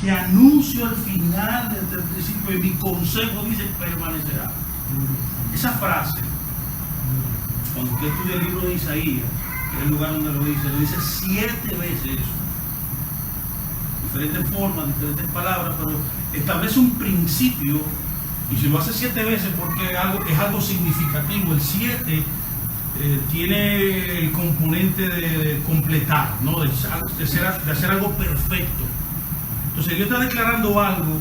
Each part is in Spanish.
que anuncio al final desde el principio y mi consejo dice permanecerá. Esa frase, cuando usted estudia el libro de Isaías, que es el lugar donde lo dice 7 veces eso. Diferentes formas, diferentes palabras, pero establece un principio, y si lo hace 7 veces porque es algo significativo. El 7 tiene el componente de completar, ¿no? de hacer algo perfecto. Entonces Dios está declarando algo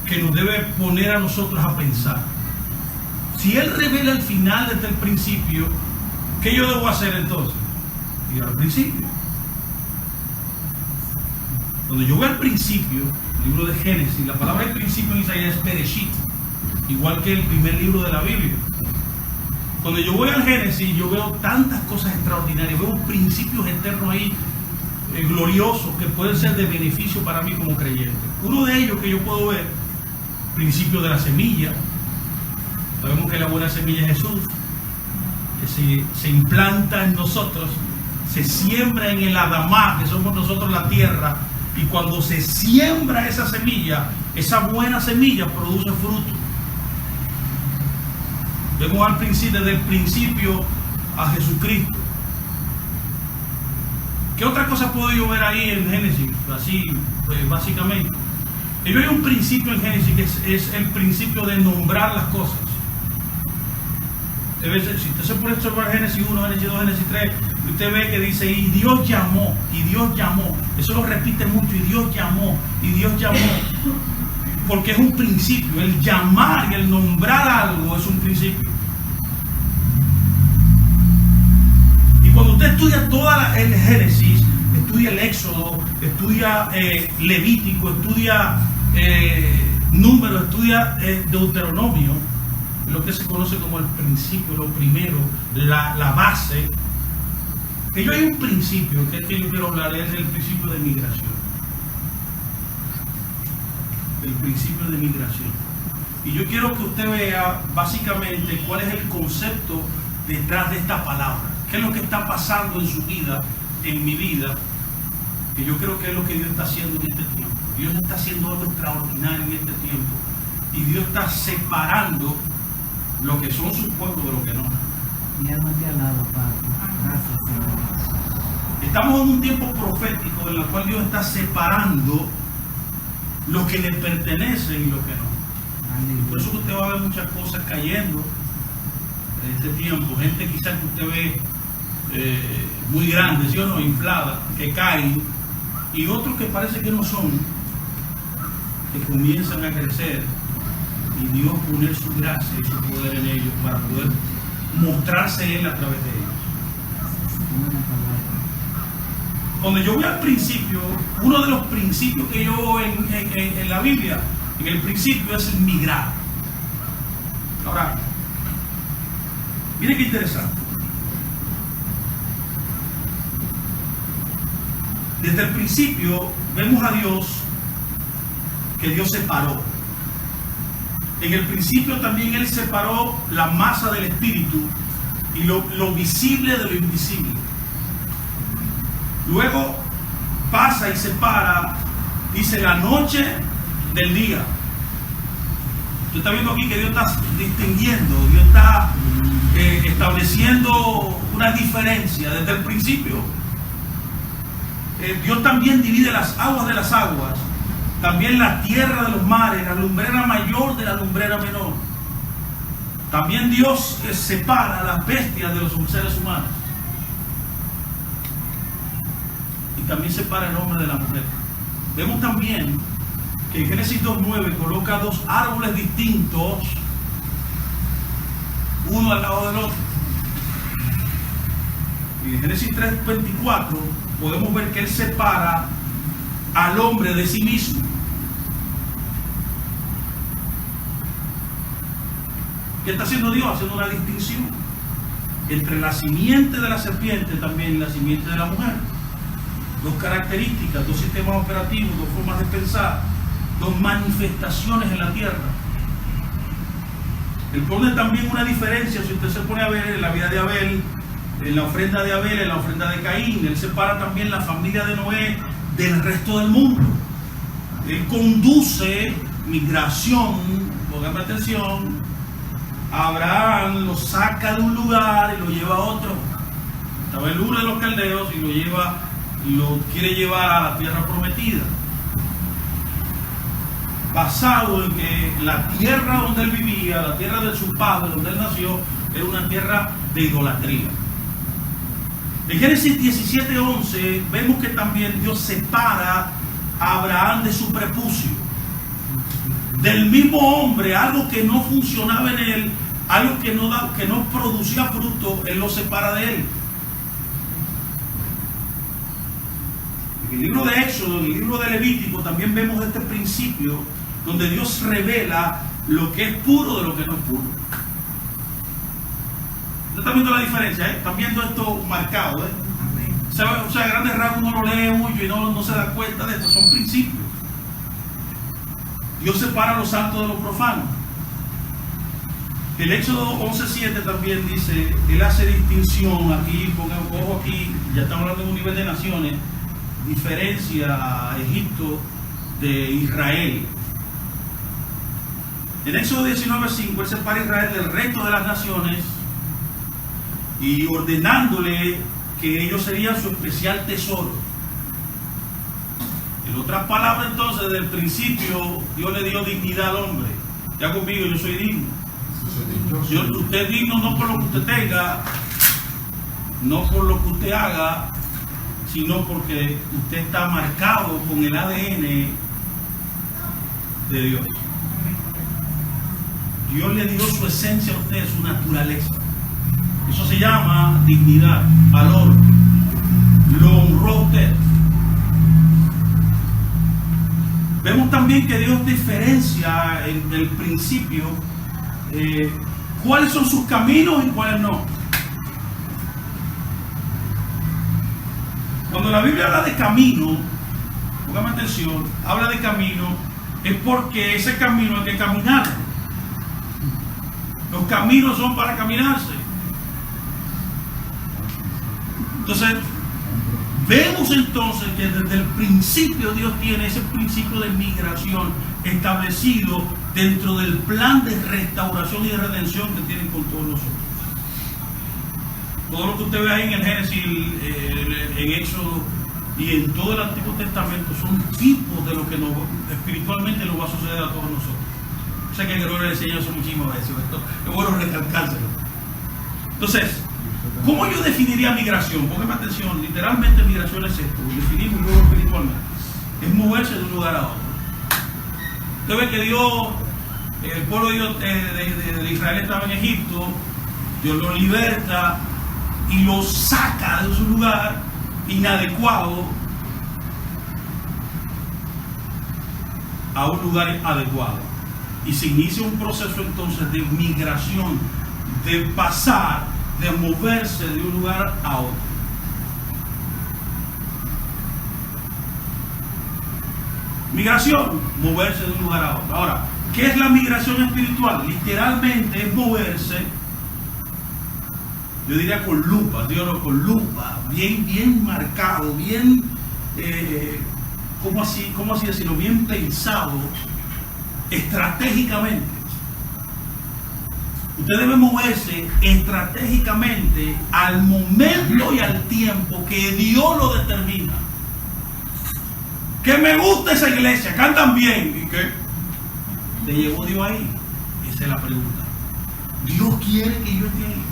que nos debe poner a nosotros a pensar. Si Él revela el final desde el principio, ¿qué yo debo hacer entonces? Ir al principio. Cuando yo voy al principio, el libro de Génesis, la palabra del principio en Isaías es Bereshit, igual que el primer libro de la Biblia. Cuando yo voy al Génesis, yo veo tantas cosas extraordinarias, veo principios eternos ahí, gloriosos, que pueden ser de beneficio para mí como creyente. Uno de ellos que yo puedo ver, principio de la semilla. Sabemos que la buena semilla es Jesús, que se implanta en nosotros, se siembra en el Adamá, que somos nosotros la tierra, y cuando se siembra esa semilla, esa buena semilla produce fruto. Vemos al principio, desde el principio a Jesucristo. ¿Qué otra cosa puedo yo ver ahí en Génesis? Así, pues, básicamente. Y yo hay un principio en Génesis que es el principio de nombrar las cosas. Si usted se pone a observar Génesis 1, Génesis 2, Génesis 3, usted ve que dice, y Dios llamó, y Dios llamó. Eso lo repite mucho, y Dios llamó, y Dios llamó. Porque es un principio. El llamar y el nombrar algo es un principio. Y cuando usted estudia toda el Génesis, estudia el Éxodo, estudia Levítico, estudia Números, estudia Deuteronomio, lo que se conoce como el principio, lo primero, la base. Que yo hay un principio, que es que yo quiero hablar, es el principio de migración. El principio de migración. Y yo quiero que usted vea básicamente cuál es el concepto detrás de esta palabra. ¿Qué es lo que está pasando en su vida, en mi vida? Que yo creo que es lo que Dios está haciendo en este tiempo. Dios está haciendo algo extraordinario en este tiempo. Y Dios está separando lo que son sus pueblos de lo que no. Mi alma te alaba, Padre. Gracias, Señor. Estamos en un tiempo profético en el cual Dios está separando lo que le pertenece y lo que no. Por eso usted va a ver muchas cosas cayendo en este tiempo. Gente quizás que usted ve muy grandes, ¿sí o no? Infladas, que caen. Y otros que parece que no son, que comienzan a crecer. Y Dios poner su gracia y su poder en ellos para poder mostrarse Él a través de ellos. Cuando yo voy al principio, uno de los principios que yo veo en la Biblia, en el principio es el migrar. Ahora, miren qué interesante. Desde el principio vemos a Dios, que Dios separó. En el principio también Él separó la masa del espíritu y lo visible de lo invisible. Luego pasa y separa, dice, la noche del día. Usted está viendo aquí que Dios está distinguiendo, Dios está estableciendo una diferencia desde el principio. Dios también divide las aguas de las aguas, también la tierra de los mares, la lumbrera mayor de la lumbrera menor. También Dios separa las bestias de los seres humanos. Y también separa el hombre de la mujer. Vemos también que en Génesis 2:9 coloca dos árboles distintos, uno al lado del otro. Y en Génesis 3:24 podemos ver que Él separa al hombre de sí mismo. ¿Qué está haciendo Dios? Haciendo una distinción entre la simiente de la serpiente también y la simiente de la mujer. Dos características, dos sistemas operativos, dos formas de pensar, dos manifestaciones en la tierra. Él pone también una diferencia, si usted se pone a ver en la vida de Abel, en la ofrenda de Abel, en la ofrenda de Caín. Él separa también la familia de Noé del resto del mundo. Él conduce migración, póngame atención. Abraham lo saca de un lugar y lo lleva a otro. Estaba en Ur de los Caldeos y lo quiere llevar a la tierra prometida. Basado en que la tierra donde él vivía, la tierra de su padre, donde él nació, era una tierra de idolatría. En Génesis 17:11 vemos que también Dios separa a Abraham de su prepucio. Del mismo hombre, algo que no funcionaba en él, algo que no producía fruto, él lo separa de él. En el libro de Éxodo, en el libro de Levítico, también vemos este principio donde Dios revela lo que es puro de lo que no es puro. ¿Ustedes están viendo la diferencia? Están viendo esto marcado. O sea, a grandes rasgos uno lo lee mucho y no se da cuenta de esto. Son principios. Dios separa lo santo de lo profano. El Éxodo 11:7 también dice, Él hace distinción, aquí, pongan ojo aquí, ya estamos hablando de un nivel de naciones, diferencia a Egipto de Israel. En Éxodo 19:5, Él separa a Israel del resto de las naciones y ordenándole que ellos serían su especial tesoro. En otras palabras, entonces, desde el principio, Dios le dio dignidad al hombre. Ya conmigo, yo soy digno. Usted es digno no por lo que usted tenga, no por lo que usted haga, sino porque usted está marcado con el ADN de Dios. Dios le dio su esencia a usted, su naturaleza. Eso se llama dignidad, valor. Lo honró a usted. Vemos también que Dios diferencia en el principio cuáles son sus caminos y cuáles no. Cuando la Biblia habla de camino, póngame atención, habla de camino, es porque ese camino hay que caminarlo. Los caminos son para caminarse. Entonces, vemos entonces que desde el principio Dios tiene ese principio de migración establecido dentro del plan de restauración y de redención que tienen con todos nosotros. Todo lo que usted ve ahí en el Génesis, en Éxodo y en todo el Antiguo Testamento son tipos de lo que espiritualmente nos va a suceder a todos nosotros. Sé que Gregorio le enseña eso muchísimas veces, esto es bueno recalcárselo. Entonces, ¿cómo yo definiría migración? Póngame atención, literalmente migración es esto, definimos luego espiritualmente. Es moverse de un lugar a otro. Usted ve que Dios, el pueblo de, Dios, de Israel estaba en Egipto, Dios lo liberta y lo saca de su lugar inadecuado a un lugar adecuado. Y se inicia un proceso entonces de migración, de pasar, de moverse de un lugar a otro. Migración, moverse de un lugar a otro. Ahora, ¿qué es la migración espiritual? Literalmente es moverse, yo diría con lupa, con lupa, bien marcado, bien, ¿cómo así decirlo? Bien pensado, estratégicamente. Usted debe moverse estratégicamente al momento y al tiempo que Dios lo determina. Que me gusta esa iglesia, cantan bien. ¿Y qué? ¿Te llevó Dios ahí? Esa es la pregunta. Dios quiere que yo esté ahí.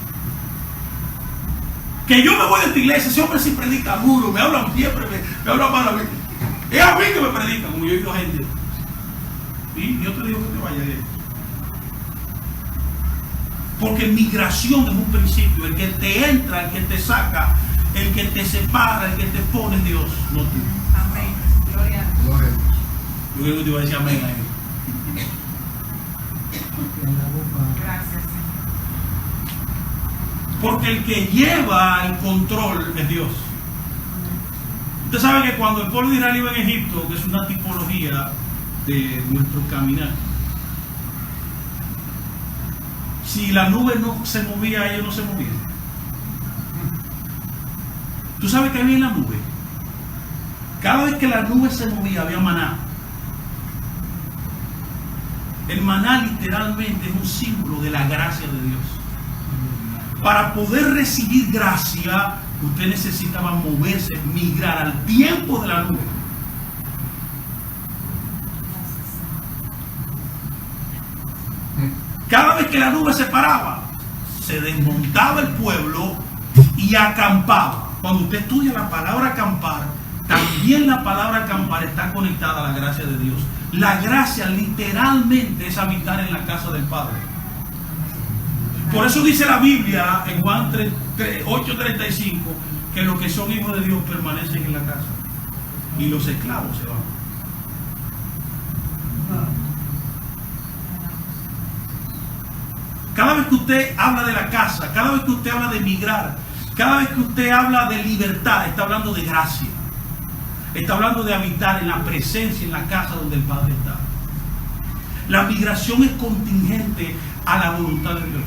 Que yo me voy de esta iglesia, ese hombre sí predica duro, me hablan siempre, me hablan para mí. Es a mí que me predica, como yo he oído gente. Y yo te digo que te vayas de esto. Porque migración es un principio. El que te entra, el que te saca, el que te separa, el que te pone es Dios, no tú. Amén. Gloria a Dios. Yo creo que te iba a decir amén ahí. Gracias. Porque el que lleva el control es Dios. Usted sabe que cuando el pueblo de Israel iba en Egipto, que es una tipología de nuestro caminar, si la nube no se movía, ellos no se movían. ¿Tú sabes qué había en la nube? Cada vez que la nube se movía, había maná. El maná literalmente es un símbolo de la gracia de Dios. Para poder recibir gracia, usted necesitaba moverse, migrar al tiempo de la nube. Cada vez que la nube se paraba, se desmontaba el pueblo y acampaba. Cuando usted estudia la palabra acampar, también la palabra acampar está conectada a la gracia de Dios. La gracia literalmente es habitar en la casa del Padre. Por eso dice la Biblia en Juan 8:35 que los que son hijos de Dios permanecen en la casa y los esclavos se van. Cada vez que usted habla de la casa, cada vez que usted habla de emigrar, cada vez que usted habla de libertad, está hablando de gracia. Está hablando de habitar en la presencia, en la casa donde el Padre está. La migración es contingente a la voluntad de Dios.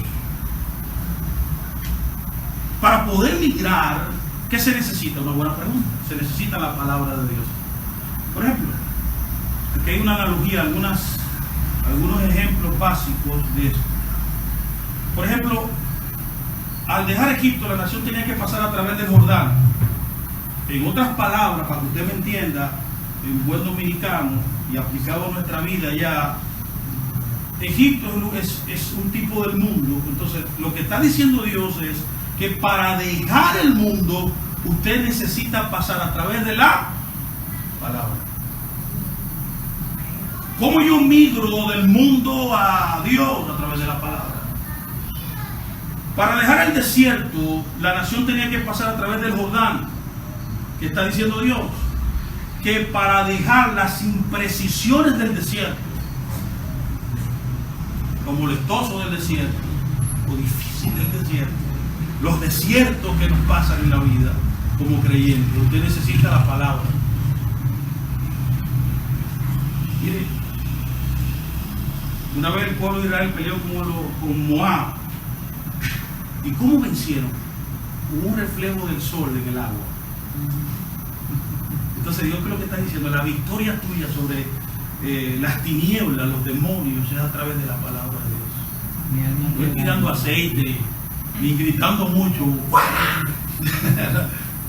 Para poder migrar, ¿qué se necesita? Una buena pregunta. Se necesita la palabra de Dios. Por ejemplo, aquí hay una analogía, algunos ejemplos básicos de esto. Por ejemplo, al dejar Egipto, la nación tenía que pasar a través del Jordán. En otras palabras, para que usted me entienda, en buen dominicano y aplicado a nuestra vida ya, Egipto es un tipo del mundo. Entonces, lo que está diciendo Dios es que para dejar el mundo, usted necesita pasar a través de la palabra. ¿Cómo yo migro del mundo a Dios? A través de la palabra. Para dejar el desierto, la nación tenía que pasar a través del Jordán. ¿Qué está diciendo Dios? Que para dejar las imprecisiones del desierto, lo molestoso del desierto, lo difícil del desierto, los desiertos que nos pasan en la vida como creyentes, usted necesita la palabra. Mire, una vez el pueblo de Israel peleó con Moab. ¿Y cómo vencieron? Hubo un reflejo del sol en el agua. Entonces Dios, ¿qué es lo que está diciendo? La victoria tuya sobre las tinieblas, los demonios, es a través de la palabra de Dios. No es tirando aceite, ni gritando mucho.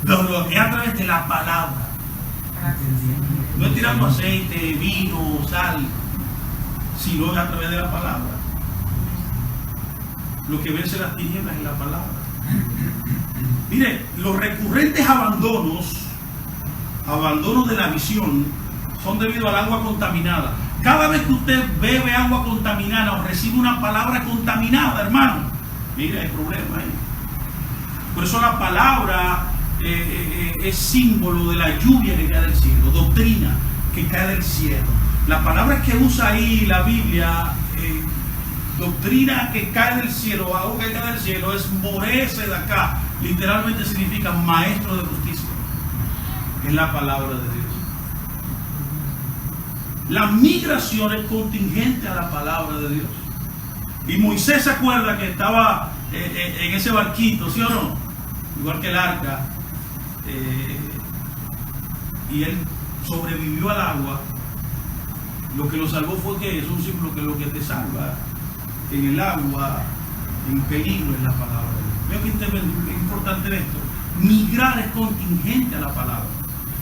No, es a través de la palabra. No es tirando aceite, vino, sal, sino es a través de la palabra. Lo que vence las tinieblas es la palabra. Mire, los recurrentes abandonos de la visión son debido al agua contaminada. Cada vez que usted bebe agua contaminada o recibe una palabra contaminada, hermano, mire, hay problema ahí. Por eso la palabra es símbolo de la lluvia que cae del cielo, doctrina que cae del cielo. La palabra que usa ahí la Biblia, doctrina que cae del cielo, agua que cae del cielo, es morese de acá. Literalmente significa maestro de justicia. Es la palabra de Dios. La migración es contingente a la palabra de Dios. Y Moisés se acuerda que estaba en ese barquito, ¿sí o no? Igual que el arca. Y él sobrevivió al agua. Lo que lo salvó fue que es un símbolo que lo que te salva en el agua, en peligro, es la palabra de Dios. Veo que es importante en esto. Migrar es contingente a la palabra.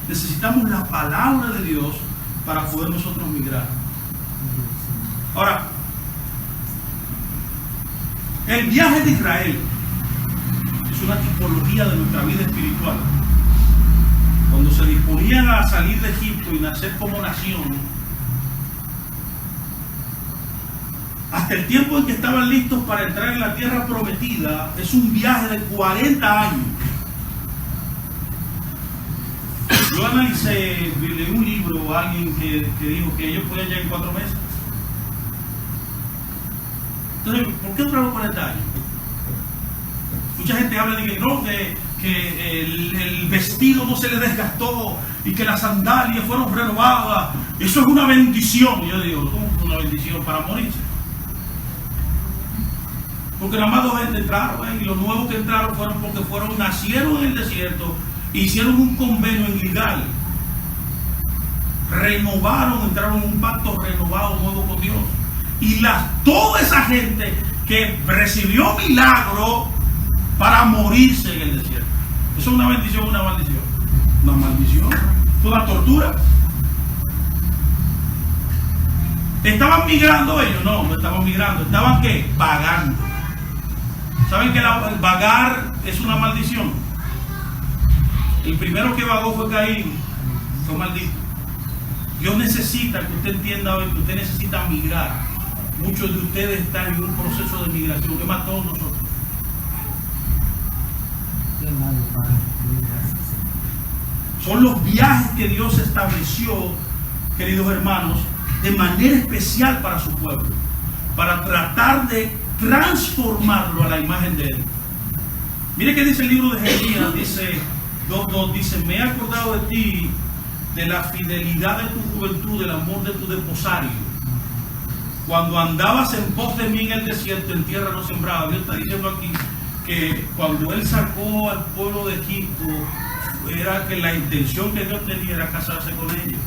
Necesitamos la palabra de Dios para poder nosotros migrar. Ahora, el viaje de Israel es una tipología de nuestra vida espiritual. Cuando se disponían a salir de Egipto y nacer como nación, hasta el tiempo en que estaban listos para entrar en la tierra prometida, es un viaje de 40 años. Yo analicé, leí un libro, alguien que dijo que ellos podían llegar en 4 meses. Entonces, ¿por qué duraron 40 años? Mucha gente habla de que no, que el vestido no se le desgastó y que las sandalias fueron renovadas. Eso es una bendición. Y yo digo, ¿cómo es una bendición para morirse? Porque nada más 2 gente entraron, y los nuevos que entraron fueron porque nacieron en el desierto, hicieron un convenio en Gilgal, renovaron, entraron en un pacto renovado nuevo con Dios. y toda esa gente que recibió milagro para morirse en el desierto. ¿Eso es una bendición o una maldición? Una maldición. ¿Es una tortura? ¿Estaban migrando ellos? No, no estaban migrando. ¿Estaban qué? Vagando. ¿Saben que el vagar es una maldición? El primero que vagó fue Caín. Fue maldito. Dios necesita que usted entienda hoy que usted necesita migrar. Muchos de ustedes están en un proceso de migración. ¿Qué más todos nosotros? Son los viajes que Dios estableció, queridos hermanos, de manera especial para su pueblo, para tratar de transformarlo a la imagen de Él. Mire que dice el libro de Jeremías, dice 2:2, dice: me he acordado de ti, de la fidelidad de tu juventud, del amor de tu desposario. Cuando andabas en pos de mí en el desierto, en tierra no sembrada. Dios está diciendo aquí que cuando Él sacó al pueblo de Egipto, era que la intención que Dios tenía era casarse con ellos.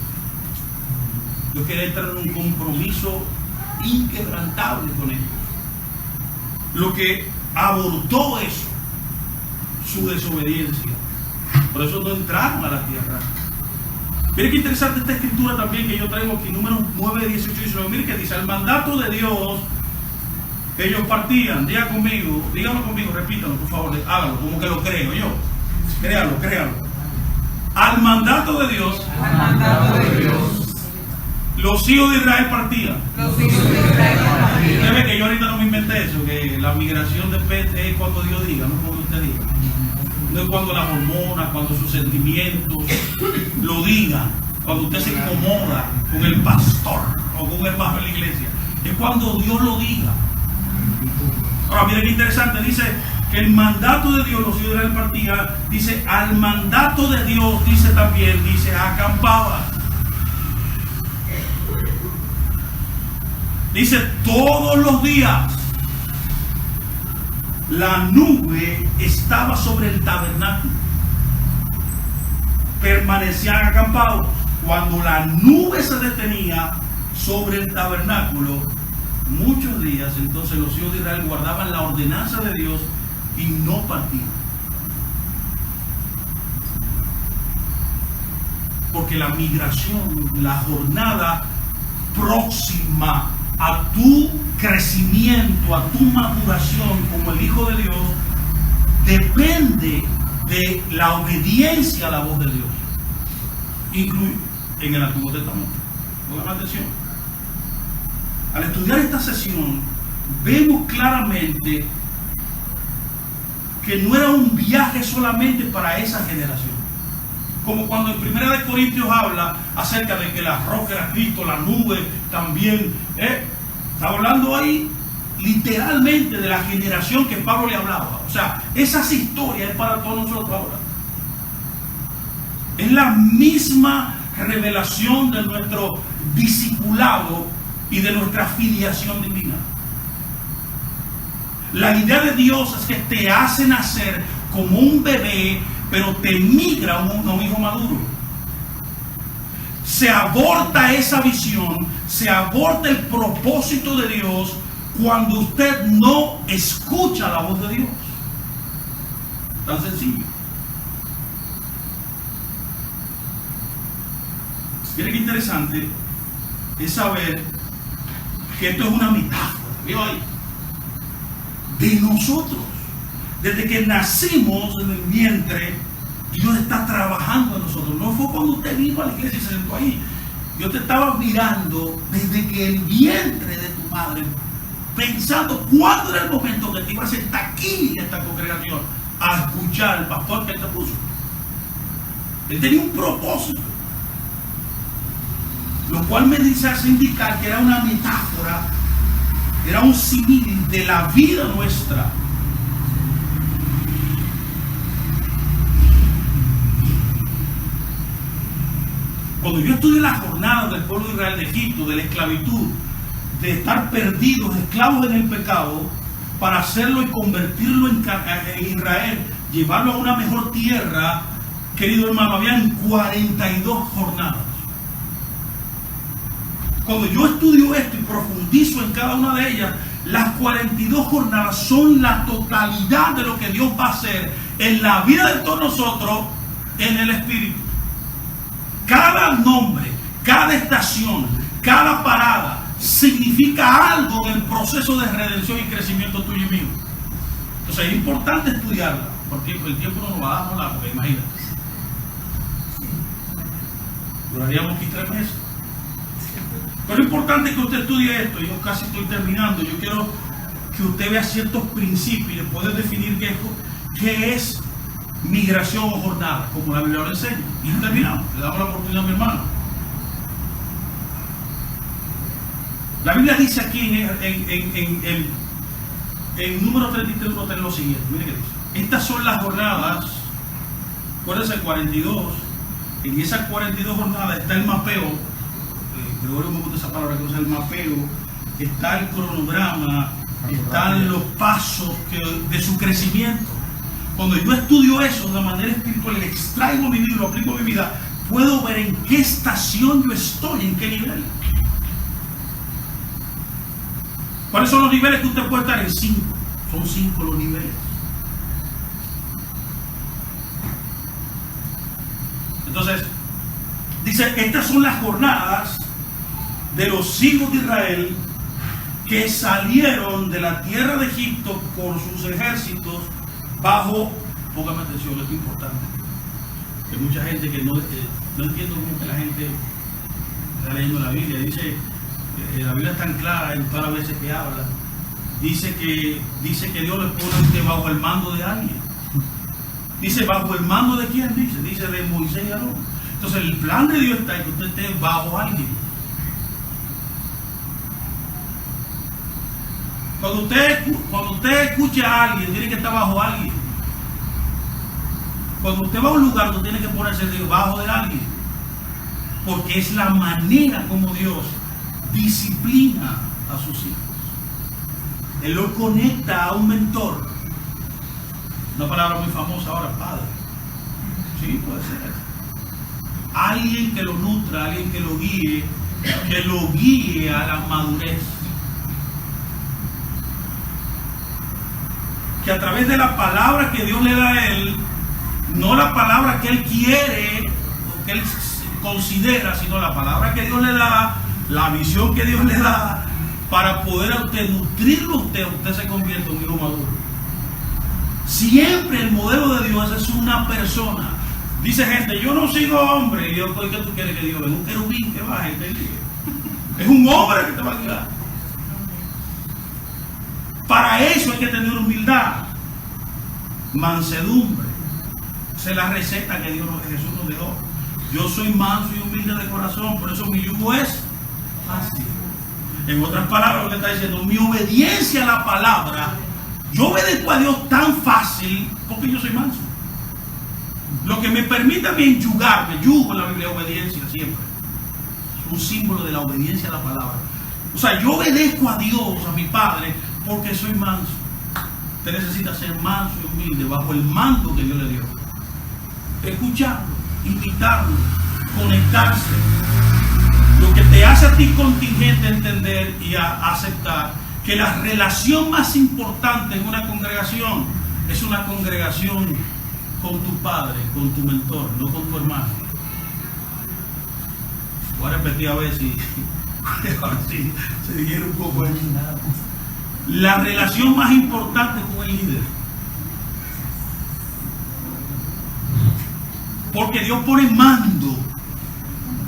Dios quería entrar en un compromiso inquebrantable con ellos. Lo que abortó eso, su desobediencia. Por eso no entraron a la tierra. Mire qué interesante esta escritura también que yo traigo aquí, Números 9, 18 y 19. Mire que dice: al mandato de Dios que ellos partían. Díganlo conmigo, repítalo por favor, hágalo como que lo creo yo. Créalo. Al mandato de Dios, los hijos de Israel partían. Usted ve que yo ahorita no me inventé eso, que la migración depende es cuando Dios diga, no cuando usted diga. No es cuando las hormonas, cuando sus sentimientos lo digan, cuando usted se incomoda con el pastor o con un hermano de la iglesia. Es cuando Dios lo diga. Ahora, miren qué interesante, dice que el mandato de Dios, los hijos de Israel partían, dice, al mandato de Dios, dice también, dice, acampaba. Dice, todos los días la nube estaba sobre el tabernáculo. Permanecían acampados. Cuando la nube se detenía sobre el tabernáculo, muchos días, entonces los hijos de Israel guardaban la ordenanza de Dios y no partían. Porque la migración, la jornada próxima a tu crecimiento, a tu maduración como el Hijo de Dios, depende de la obediencia a la voz de Dios, incluido en el Antiguo Testamento. Pongan atención. Al estudiar esta sesión, vemos claramente que no era un viaje solamente para esa generación. Como cuando en 1 Corintios habla acerca de que la roca era Cristo, la nube también. Está hablando ahí literalmente de la generación que Pablo le hablaba. O sea, esas historias es para todos nosotros ahora. Es la misma revelación de nuestro discipulado y de nuestra filiación divina. La idea de Dios es que te hace nacer como un bebé, pero te migra a un hijo maduro. Se aborta esa visión, se aborta el propósito de Dios cuando usted no escucha la voz de Dios. Tan sencillo. Miren qué interesante es saber que esto es una metáfora. ¿Vio ahí? De nosotros. Desde que nacimos en el vientre, Dios está trabajando en nosotros. No fue cuando usted vino a la iglesia y se sentó ahí. Dios te estaba mirando desde que el vientre de tu madre, pensando cuándo era el momento que te ibas a sentar aquí en esta congregación a escuchar al pastor que te puso. Él tenía un propósito, lo cual me hace indicar que era una metáfora, era un símil de la vida nuestra. Cuando yo estudié la jornada del pueblo de Israel de Egipto, de la esclavitud, de estar perdidos, esclavos en el pecado, para hacerlo y convertirlo en Israel, llevarlo a una mejor tierra, querido hermano, habían 42 jornadas. Cuando yo estudio esto y profundizo en cada una de ellas, las 42 jornadas son la totalidad de lo que Dios va a hacer en la vida de todos nosotros en el Espíritu. Cada nombre, cada estación, cada parada significa algo en el proceso de redención y crecimiento tuyo y mío. Entonces es importante estudiarla, porque el tiempo no nos va a dar nada, porque imagínate. Duraríamos aquí 3 meses. Pero es importante que usted estudie esto. Yo casi estoy terminando. Yo quiero que usted vea ciertos principios y le puede definir qué es migración o jornada, como la Biblia lo enseña. Y terminamos. Le damos la oportunidad a mi hermano. La Biblia dice aquí en número 33 lo siguiente. Mire qué dice. Estas son las jornadas. Acuérdense, 42. En esas 42 jornadas está el mapeo. Gregorio me gusta esa palabra que usa, el mapeo. Está el cronograma. Están los pasos de su crecimiento. Cuando yo estudio eso de manera espiritual, le extraigo mi vida y lo aplico a mi vida, puedo ver en qué estación yo estoy, en qué nivel. ¿Cuáles son los niveles que usted puede estar? En 5. Son 5 los niveles. Entonces, dice, estas son las jornadas de los hijos de Israel que salieron de la tierra de Egipto con sus ejércitos bajo, póngame atención, esto es importante, que mucha gente que no entiendo cómo que la gente está leyendo la Biblia, dice, la Biblia es tan clara en todas las veces que habla, dice que Dios les pone bajo el mando de alguien. Dice, ¿bajo el mando de quién? Dice de Moisés y Aarón. Entonces el plan de Dios está en que usted esté bajo alguien. Cuando usted escucha a alguien, tiene que estar bajo alguien. Cuando usted va a un lugar, usted tiene que ponerse debajo de alguien. Porque es la manera como Dios disciplina a sus hijos. Él lo conecta a un mentor. Una palabra muy famosa ahora, padre. Sí, puede ser. Alguien que lo nutra, alguien que lo guíe a la madurez. Que a través de la palabra que Dios le da a él, no la palabra que él quiere o que él considera, sino la palabra que Dios le da, la visión que Dios le da, para poder a usted nutrirlo, usted se convierte en un hijo maduro. Siempre el modelo de Dios es una persona. Dice gente, yo no sigo hombre. Y yo, ¿qué tú quieres que Dios venga? Un querubín que baje y te guíe. Es un hombre que te va a guiar. Para eso hay que tener humildad, mansedumbre. Esa es la receta que Jesús nos dejó. Yo soy manso y humilde de corazón, por eso mi yugo es fácil. En otras palabras, lo que está diciendo, mi obediencia a la palabra, yo obedezco a Dios tan fácil porque yo soy manso. Lo que me permite a mí enyugarme, yugo en la Biblia, obediencia siempre. Es un símbolo de la obediencia a la palabra. O sea, yo obedezco a Dios, a mi Padre, porque soy manso. Usted necesita ser manso y humilde bajo el mando que Dios le dio. Escucharlo, imitarlo, conectarse. Lo que te hace a ti contingente entender y a aceptar que la relación más importante en una congregación es una congregación con tu padre, con tu mentor, no con tu hermano. Voy a repetir a ver si se digiere un poco ahí. La relación más importante con el líder. Porque Dios pone mando.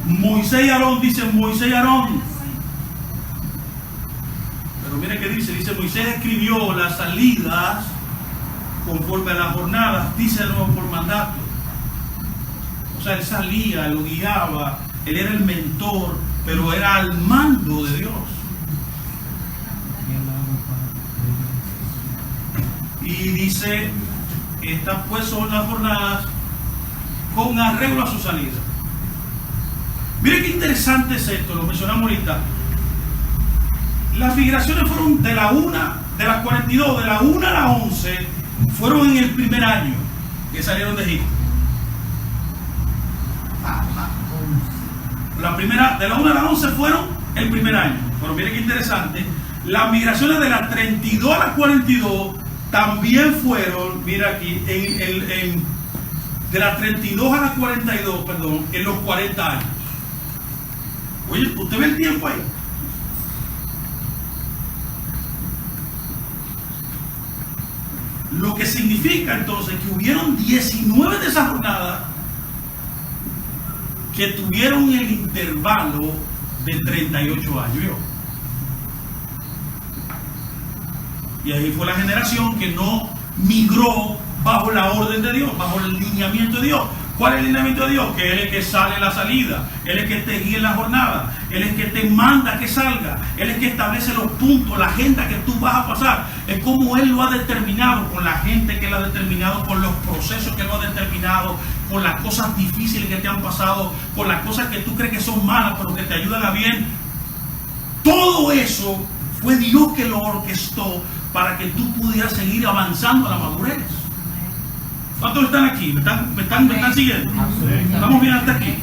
Moisés y Aarón, dice Moisés y Aarón. Pero mire qué dice Moisés escribió las salidas conforme a las jornadas, dice de nuevo por mandato. O sea, él salía, lo guiaba, él era el mentor, pero era al mando de Dios. Y dice, estas pues son las jornadas con arreglo a su salida. Mire qué interesante es esto, lo mencionamos ahorita. Las migraciones fueron de las 42, de la 1 a la 11, fueron en el primer año que salieron de Egipto. La primera, de la 1 a la 11 fueron el primer año. Pero miren qué interesante, las migraciones de las 32 a las 42 también fueron, mira aquí, de las 32 a las 42, perdón, en los 40 años. Oye, ¿usted ve el tiempo ahí? Lo que significa entonces que hubieron 19 de esas jornadas que tuvieron el intervalo de 38 años. ¿Vio? Y ahí fue la generación que no migró bajo la orden de Dios, bajo el lineamiento de Dios. ¿Cuál es el lineamiento de Dios? Que Él es el que sale en la salida, Él es el que te guía en la jornada, Él es el que te manda que salga, Él es el que establece los puntos, la agenda que tú vas a pasar. Es como Él lo ha determinado, con la gente que Él ha determinado, con los procesos que Él lo ha determinado, con las cosas difíciles que te han pasado, con las cosas que tú crees que son malas pero que te ayudan a bien. Todo eso fue Dios que lo orquestó para que tú pudieras seguir avanzando a la madurez. ¿Cuántos están aquí? ¿Me están siguiendo? ¿Estamos bien hasta aquí?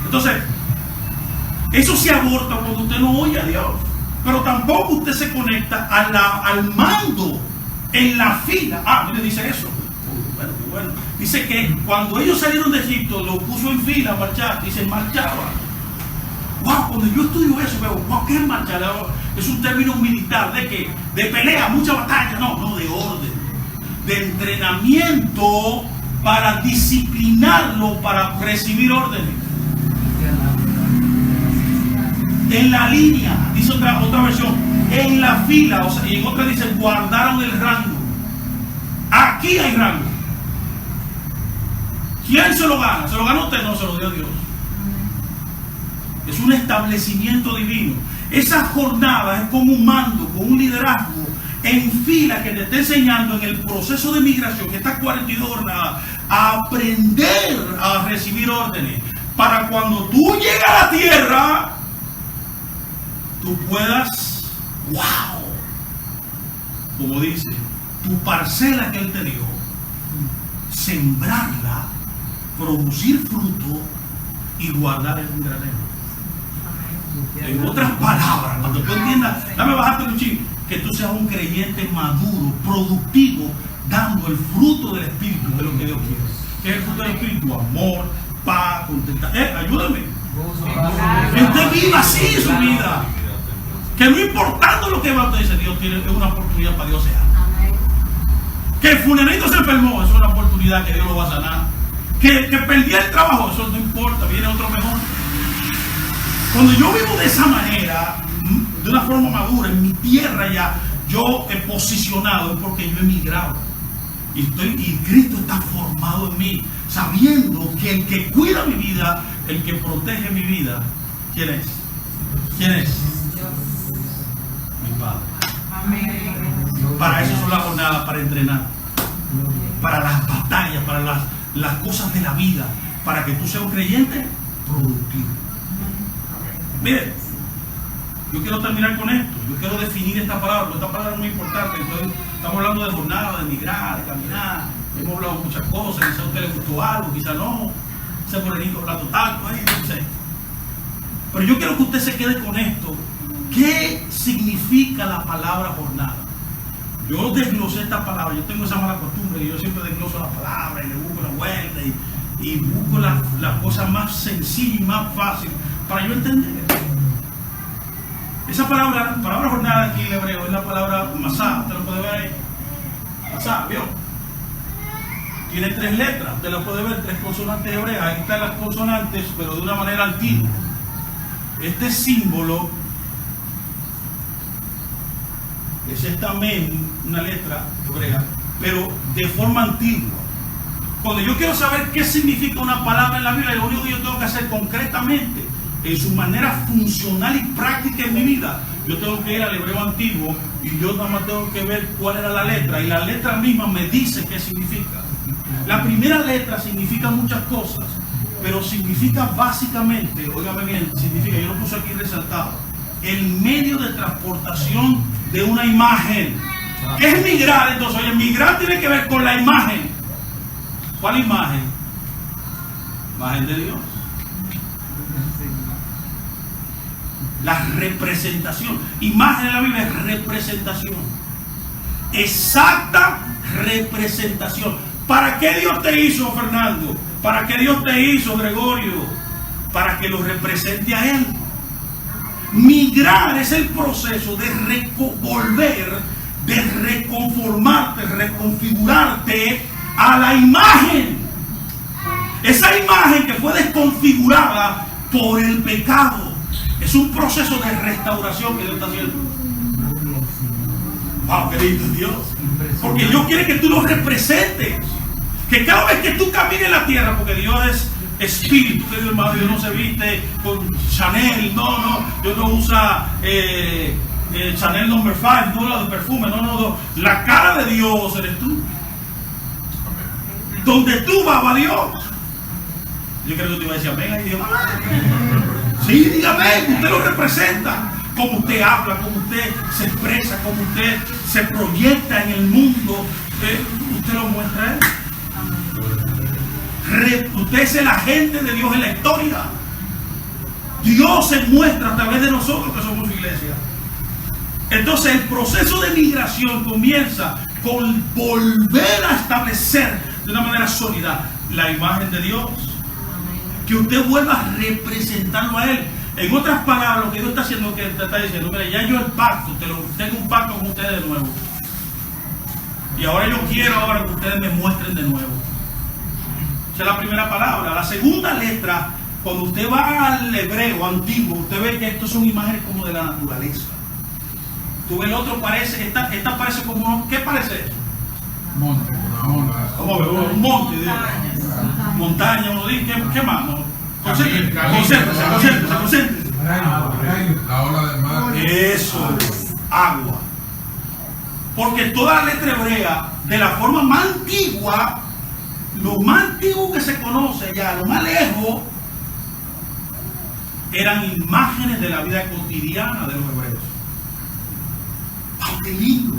Entonces, eso se aborta cuando usted no oye a Dios. Pero tampoco usted se conecta al mando en la fila. Mire, dice eso. Bueno. Dice que cuando ellos salieron de Egipto, lo puso en fila a marchar. Dice, marchaba. Wow, cuando yo estudio eso, veo, wow, ¿qué es marchar? Es un término militar. ¿De qué? De pelea, mucha batalla. No, de orden. De entrenamiento para disciplinarlo, para recibir órdenes. En la línea, dice otra versión, en la fila, o sea, y en otra dice, guardaron el rango. Aquí hay rango. ¿Quién se lo gana? ¿Se lo gana usted? No, se lo dio Dios. Es un establecimiento divino. Esa jornada es como un mando, como un liderazgo en fila que te está enseñando en el proceso de migración, estas 42 jornadas, a aprender a recibir órdenes, para cuando tú llegas a la tierra, tú puedas, wow, como dice, tu parcela que Él te dio, sembrarla, producir fruto y guardar en un granero. En otras palabras, cuando tú entiendas, dame bajarte un chingo, que tú seas un creyente maduro, productivo, dando el fruto del Espíritu, de lo que Dios quiere. ¿Qué es el fruto del Espíritu? Amor, paz, contentamiento. Ayúdame. Que usted viva así su vida. Que no importando lo que va, usted dice, Dios tiene una oportunidad para Dios sea. Que el fulanito se enfermó, eso es una oportunidad que Dios lo va a sanar. Que perdí el trabajo, eso no importa, viene otro mejor. Cuando yo vivo de esa manera, de una forma madura, en mi tierra ya, yo he posicionado, es porque yo he emigrado. Y Cristo está formado en mí, sabiendo que el que cuida mi vida, el que protege mi vida, ¿quién es? ¿Quién es? Mi Padre. Amén. Para eso son las jornadas, para entrenar, para las batallas, para las cosas de la vida, para que tú seas un creyente productivo. Mire, yo quiero terminar con esto. Yo quiero definir esta palabra, porque esta palabra es muy importante. Entonces, estamos hablando de jornada, de migrar, de caminar. Hemos hablado de muchas cosas. Quizá a usted le gustó algo, quizá no. Ese morenito hablando tanto, no sé. Pero yo quiero que usted se quede con esto. ¿Qué significa la palabra jornada? Yo desglosé esta palabra. Yo tengo esa mala costumbre que yo siempre desgloso la palabra y le busco la vuelta y busco las cosas más sencillas y más fáciles para yo entender. Esa palabra jornada aquí en hebreo es la palabra masá. Usted lo puede ver ahí. Masá, ¿vio? Tiene 3 letras. Usted lo puede ver, 3 consonantes hebreas. Ahí están las consonantes, pero de una manera antigua. Este símbolo es esta men, una letra hebrea, pero de forma antigua. Cuando yo quiero saber qué significa una palabra en la Biblia, lo único que yo tengo que hacer concretamente, en su manera funcional y práctica en mi vida, yo tengo que ir al hebreo antiguo y yo nada más tengo que ver cuál era la letra, y la letra misma me dice qué significa. La primera letra significa muchas cosas, pero significa básicamente, óigame bien, significa, yo lo puse aquí resaltado, el medio de transportación de una imagen. ¿Qué es migrar entonces? Oye, migrar tiene que ver con la imagen. ¿Cuál imagen? Imagen de Dios. La representación. Imagen en la Biblia es representación. Exacta representación. ¿Para qué Dios te hizo, Fernando? ¿Para qué Dios te hizo, Gregorio? Para que lo represente a Él. Migrar es el proceso de volver, de reconformarte, reconfigurarte a la imagen. Esa imagen que fue desconfigurada por el pecado. Es un proceso de restauración que Dios está haciendo. Wow, qué lindo es Dios. Porque Dios quiere que tú lo representes. Que cada vez que tú camines en la tierra, porque Dios es espíritu, querido hermano, Dios no se viste con Chanel, Dios no usa Chanel No. 5, no la de perfume, no. La cara de Dios eres tú. Donde tú vas, va Dios. Yo creo que te iba a decir amén ahí, Dios. Sí, dígame, usted lo representa. Como usted habla, como usted se expresa, como usted se proyecta en el mundo, usted lo muestra a Él. Usted es el agente de Dios en la historia. Dios se muestra a través de nosotros que somos su iglesia. Entonces el proceso de migración comienza con volver a establecer de una manera sólida la imagen de Dios. Que usted vuelva a representarlo a Él. En otras palabras, lo que Dios está haciendo, que te está diciendo, mira, ya yo el pacto, tengo un pacto con ustedes de nuevo. Y ahora yo quiero que ustedes me muestren de nuevo. Esa es la primera palabra. La segunda letra, cuando usted va al hebreo antiguo, usted ve que estos son imágenes como de la naturaleza. Tú ves el otro, parece, esta parece como, ¿qué parece esto? Monte. ¿Cómo ve? Un monte, Dios. Montaña, uno dice, ¿qué más? No. Concéntrese. La ola del mar. Eso, agua. Porque toda la letra hebrea, de la forma más antigua, lo más antiguo que se conoce ya, lo más lejos, eran imágenes de la vida cotidiana de los hebreos. ¡Wow, qué lindo!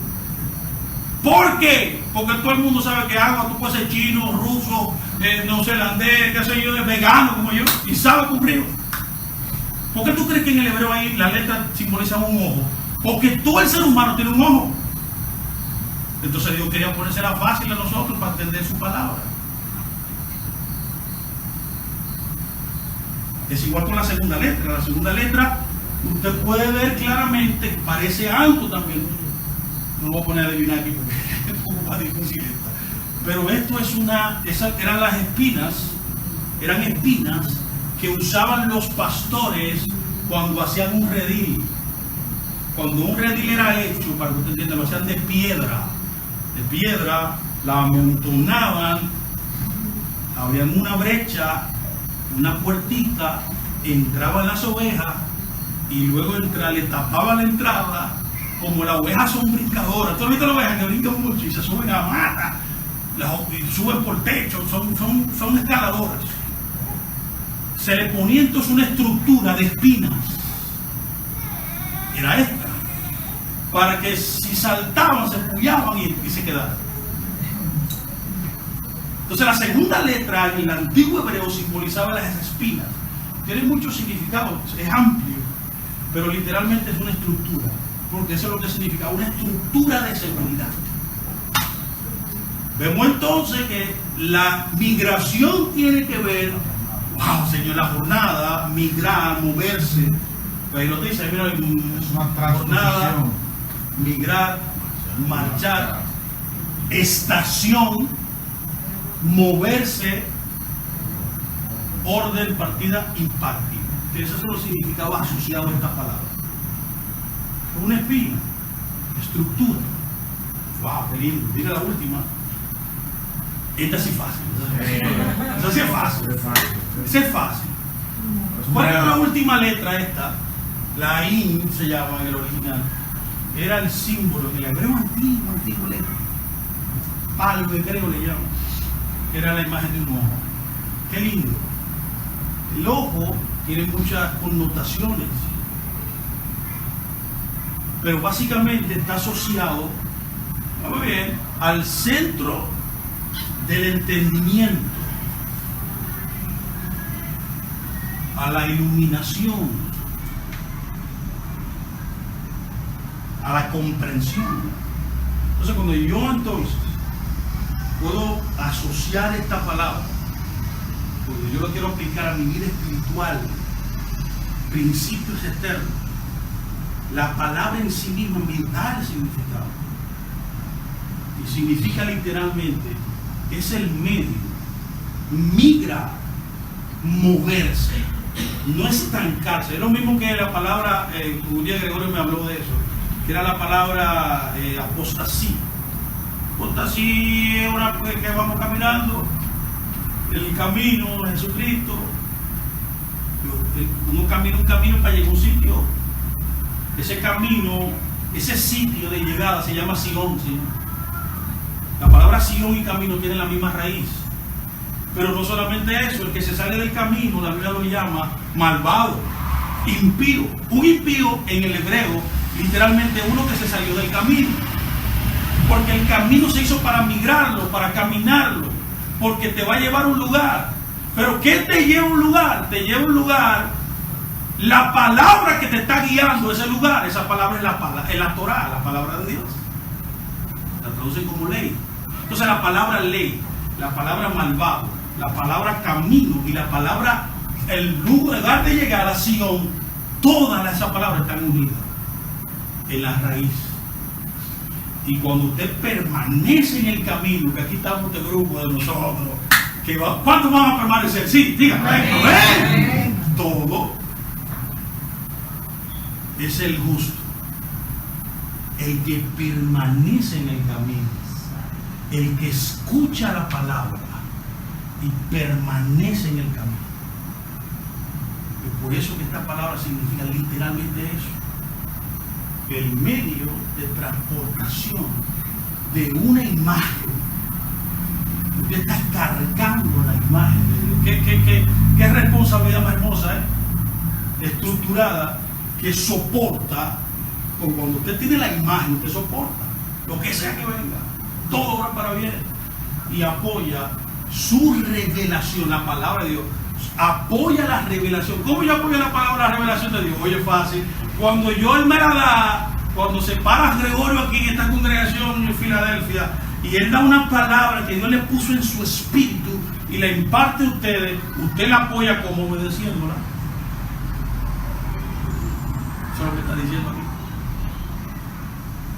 ¿Por qué? Porque todo el mundo sabe que agua, tú puedes ser chino, ruso, neozelandés, qué sé yo, vegano como yo, y sabe cumplir. ¿Por qué tú crees que en el hebreo ahí las letras simbolizan un ojo? Porque todo el ser humano tiene un ojo. Entonces Dios quería ponérsela fácil a nosotros para entender su palabra. Es igual con la segunda letra. La segunda letra, usted puede ver claramente que parece alto también. No voy a poner a adivinar aquí porque es un poco más difícil esta. Pero esto es esas eran las espinas, eran espinas que usaban los pastores cuando hacían un redil. Cuando un redil era hecho, para que usted entienda, lo hacían de piedra. De piedra, la amontonaban, abrían una brecha, una puertita, entraban las ovejas y luego le tapaban la entrada. Como las ovejas son brincadoras, ¿tú has visto las ovejas que brincan mucho y se suben a mata? Y suben por techo, son escaladoras. Se le ponía entonces una estructura de espinas. Era esta. Para que si saltaban, se pullaban y se quedaran. Entonces la segunda letra en el antiguo hebreo simbolizaba las espinas. Tiene muchos significados, es amplio, pero literalmente es una estructura. Porque eso es lo que significa, una estructura de seguridad. Vemos entonces que la migración tiene que ver, wow, Señor, la jornada, migrar, moverse. Ahí lo dice, mira, Es una jornada, transposición. migrar, marchar, estación, moverse, orden, partida, impartir. Esos son los significados asociados a esta palabra. Una espina, estructura. Wow, qué lindo. Mira la última. Esta sí es fácil. Esa sí es fácil. Esa es fácil. ¿Cuál era la última letra esta? La in se llama en el original. Era el símbolo en el hebreo antiguo letra. Palo hebreo le llaman. Era la imagen de un ojo. Qué lindo. El ojo tiene muchas connotaciones. Pero básicamente está asociado, vamos bien, al centro del entendimiento, a la iluminación, a la comprensión. Entonces, cuando yo entonces puedo asociar esta palabra, porque yo lo quiero aplicar a mi vida espiritual, principios eternos, la palabra en sí misma me da el significado. Y significa literalmente, es el medio, migrar, moverse, no estancarse. Es lo mismo que la palabra, un día Gregorio me habló de eso, que era la palabra apostasía. Apostasía es una que vamos caminando, el camino de Jesucristo. Uno camina un camino para llegar a un sitio. Ese camino, ese sitio de llegada se llama Sion, ¿sí? La palabra Sion y camino tienen la misma raíz. Pero no solamente eso, el que se sale del camino, la Biblia lo llama malvado, impío. Un impío en el hebreo, literalmente uno que se salió del camino. Porque el camino se hizo para migrarlo, para caminarlo, porque te va a llevar a un lugar. Pero ¿qué te lleva a un lugar? Te lleva a un lugar, la palabra que te está guiando a ese lugar, esa palabra es la Torah, la palabra de Dios. La traducen como ley. Entonces la palabra ley, la palabra malvado, la palabra camino y la palabra el lugar de llegar a Sion, todas esas palabras están unidas en la raíz. Y cuando usted permanece en el camino, que aquí estamos este grupo de nosotros, ¿cuántos van a permanecer? Sí, díganme. Amén. Todo es el gusto. El que permanece en el camino, el que escucha la palabra y permanece en el camino. Y por eso que esta palabra significa literalmente eso. El medio de transportación de una imagen. Usted está cargando la imagen de Dios. ¿Qué responsabilidad más hermosa, estructurada, que soporta? Como cuando usted tiene la imagen, usted soporta lo que sea que venga, todo va para bien y apoya su revelación, la palabra de Dios. Apoya la revelación. ¿Cómo yo apoyo la palabra, la revelación de Dios? Oye, fácil. Cuando yo él me la da, cuando se para Gregorio aquí en esta congregación en Filadelfia, y él da una palabra que Dios le puso en su espíritu y la imparte a ustedes, usted la apoya como obedeciéndola. Eso es lo que está diciendo aquí.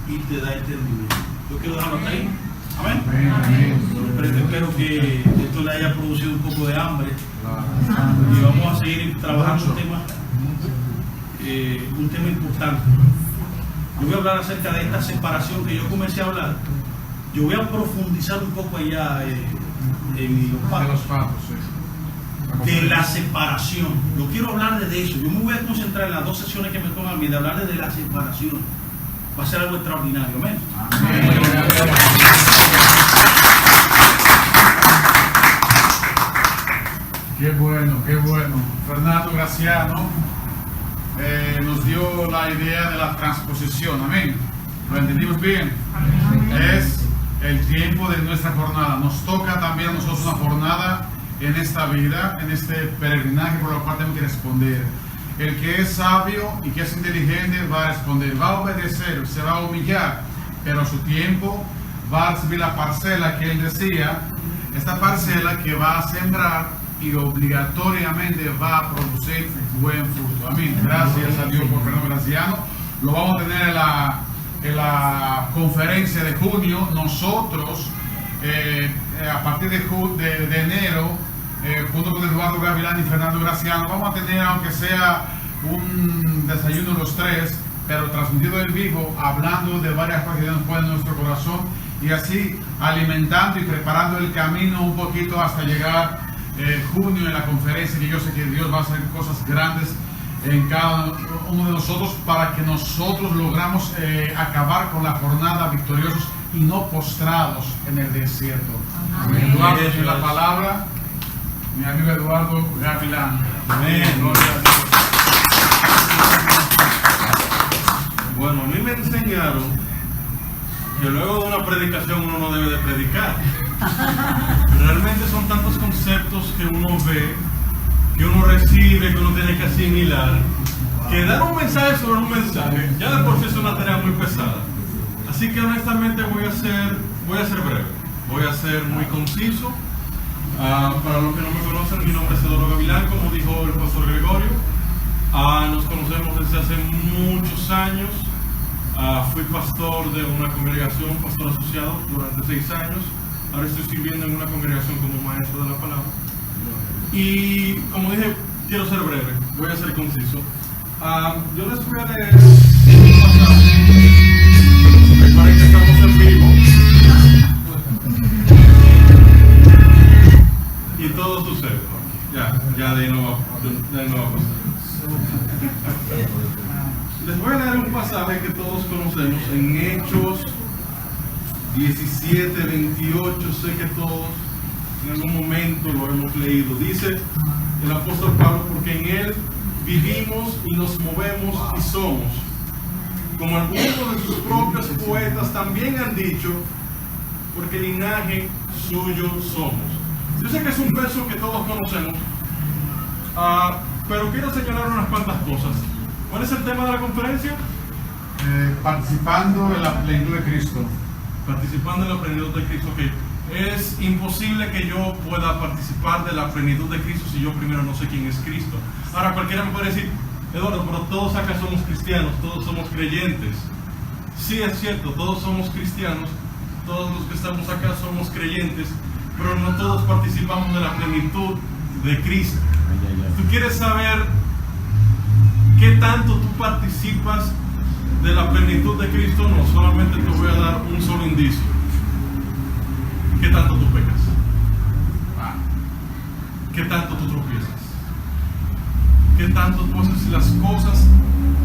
Y te da entendimiento. Yo quiero dejarlo hasta ahí. Amén. Pero espero que esto le haya producido un poco de hambre. Y vamos a seguir trabajando un tema importante. Yo voy a hablar acerca de esta separación que yo comencé a hablar. Yo voy a profundizar un poco allá en los patos. De la separación. Yo quiero hablar de eso. Yo me voy a concentrar en las dos sesiones que me tocan a mí, de hablar de la separación. Va a ser algo extraordinario. Amén. Qué bueno, qué bueno. Fernando Graciano nos dio la idea de la transposición. Amén. ¿Lo entendimos bien? Es el tiempo de nuestra jornada. Nos toca también a nosotros una jornada en esta vida, en este peregrinaje por lo cual tenemos que responder. El que es sabio y que es inteligente va a responder, va a obedecer, se va a humillar, pero a su tiempo va a recibir la parcela que él decía, esta parcela que va a sembrar y obligatoriamente va a producir buen fruto. Amén. Gracias a Dios por Fernando Graciano. Lo vamos a tener en la conferencia de junio. Nosotros, a partir de enero, junto con Eduardo Gavilán y Fernando Graciano, vamos a tener, aunque sea un desayuno los tres, pero transmitido en vivo, hablando de varias cosas que Dios nos pone en nuestro corazón, y así alimentando y preparando el camino un poquito hasta llegar junio en la conferencia, que yo sé que Dios va a hacer cosas grandes en cada uno de nosotros para que nosotros logramos acabar con la jornada victoriosos y no postrados en el desierto. Amén. Eduardo tiene la palabra. Mi amigo Eduardo Gavilán. Amén. Gloria a Dios. Bueno, a mí me enseñaron que luego de una predicación uno no debe de predicar. Realmente son tantos conceptos que uno ve, que uno recibe, que uno tiene que asimilar, que dar un mensaje sobre un mensaje, ya de por sí es una tarea muy pesada. Así que honestamente voy a ser breve, voy a ser muy conciso. Para los que no me conocen, mi nombre es Eduardo Gavilán, como dijo el pastor Gregorio. Nos conocemos desde hace muchos años. Fui pastor de una congregación, pastor asociado durante 6 años. Ahora estoy sirviendo en una congregación como maestro de la palabra. Y como dije, quiero ser breve, voy a ser conciso. Yo les voy a leer un pasaje. Recuerden que estamos en vivo. Y todo sucede. Ya de ahí no va a pasar. Les voy a leer un pasaje que todos conocemos en Hechos 17, 28. Sé que todos en algún momento lo hemos leído. Dice el apóstol Pablo: porque en él vivimos y nos movemos y somos. Como algunos de sus propios poetas también han dicho, porque linaje suyo somos. Yo sé que es un verso que todos conocemos, pero quiero señalar unas cuantas cosas. ¿Cuál es el tema de la conferencia? Participando en la plenitud de Cristo. Participando en la plenitud de Cristo. Okay. Es imposible que yo pueda participar de la plenitud de Cristo si yo primero no sé quién es Cristo. Ahora cualquiera me puede decir: Eduardo, pero todos acá somos cristianos, todos somos creyentes. Sí, es cierto, todos somos cristianos, todos los que estamos acá somos creyentes, pero no todos participamos de la plenitud de Cristo. ¿Tú quieres saber qué tanto tú participas de la plenitud de Cristo? No, solamente te voy a dar un solo indicio. ¿Qué tanto tú pecas? ¿Qué tanto tú tropiezas? ¿Qué tanto tú haces las cosas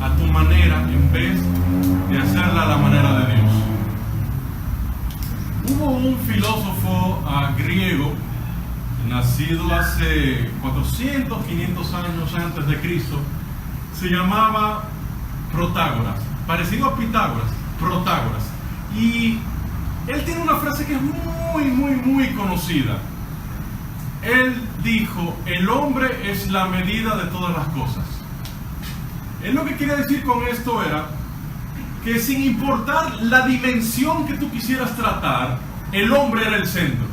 a tu manera en vez de hacerla a la manera de Dios? Hubo un filósofo griego, nacido hace 400, 500 años antes de Cristo, se llamaba Protágoras, parecido a Pitágoras, Protágoras. Y él tiene una frase que es muy conocida. Él dijo: el hombre es la medida de todas las cosas. Él lo que quería decir con esto era que sin importar la dimensión que tú quisieras tratar, el hombre era el centro.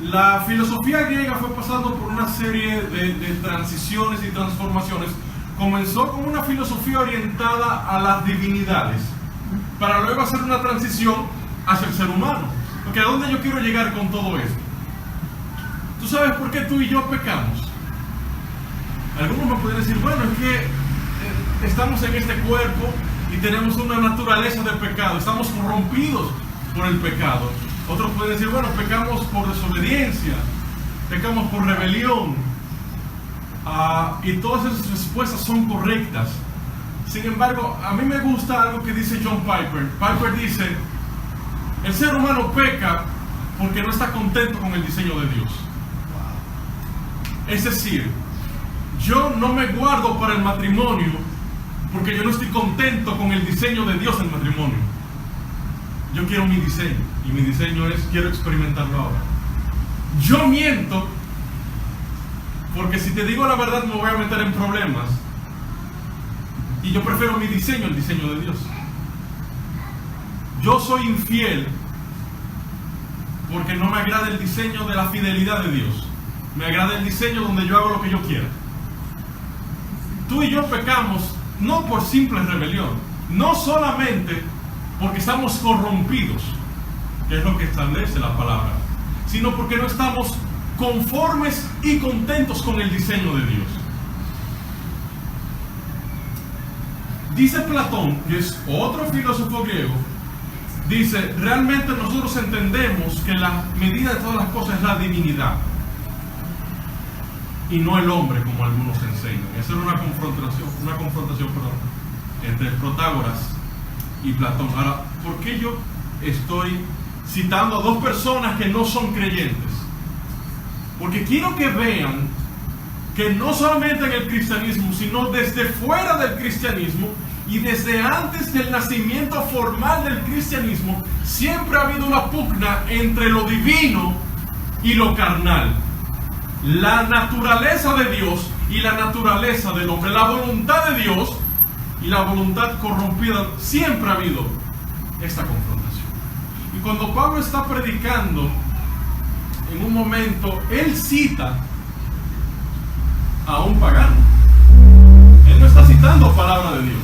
La filosofía griega fue pasando por una serie de transiciones y transformaciones. Comenzó con una filosofía orientada a las divinidades, para luego hacer una transición hacia el ser humano. Porque ¿a dónde yo quiero llegar con todo esto? ¿Tú sabes por qué tú y yo pecamos? Algunos me pueden decir: bueno, es que estamos en este cuerpo y tenemos una naturaleza de pecado, estamos corrompidos por el pecado. Otros pueden decir: bueno, pecamos por desobediencia, pecamos por rebelión. Y todas esas respuestas son correctas. Sin embargo, a mí me gusta algo que dice John Piper. Piper dice: el ser humano peca porque no está contento con el diseño de Dios. Es decir, yo no me guardo para el matrimonio porque yo no estoy contento con el diseño de Dios en el matrimonio. Yo quiero mi diseño, y mi diseño es: quiero experimentarlo ahora. Yo miento porque si te digo la verdad me voy a meter en problemas, y yo prefiero mi diseño al diseño de Dios. Yo soy infiel porque no me agrada el diseño de la fidelidad de Dios. Me agrada el diseño donde yo hago lo que yo quiera. Tú y yo pecamos no por simple rebelión, no solamente porque estamos corrompidos, que es lo que establece la palabra, sino porque no estamos conformes y contentos con el diseño de Dios. Dice Platón, que es otro filósofo griego, dice: realmente nosotros entendemos que la medida de todas las cosas es la divinidad y no el hombre, como algunos enseñan. Esa era una confrontación entre Protágoras y Platón. Ahora, ¿por qué yo estoy citando a dos personas que no son creyentes? Porque quiero que vean que no solamente en el cristianismo, sino desde fuera del cristianismo y desde antes del nacimiento formal del cristianismo, siempre ha habido una pugna entre lo divino y lo carnal. la naturaleza de Dios y la naturaleza del hombre, la voluntad de Dios y la voluntad corrompida. Siempre ha habido esta confrontación. Y cuando Pablo está predicando, en un momento, él cita a un pagano. Él no está citando palabra de Dios.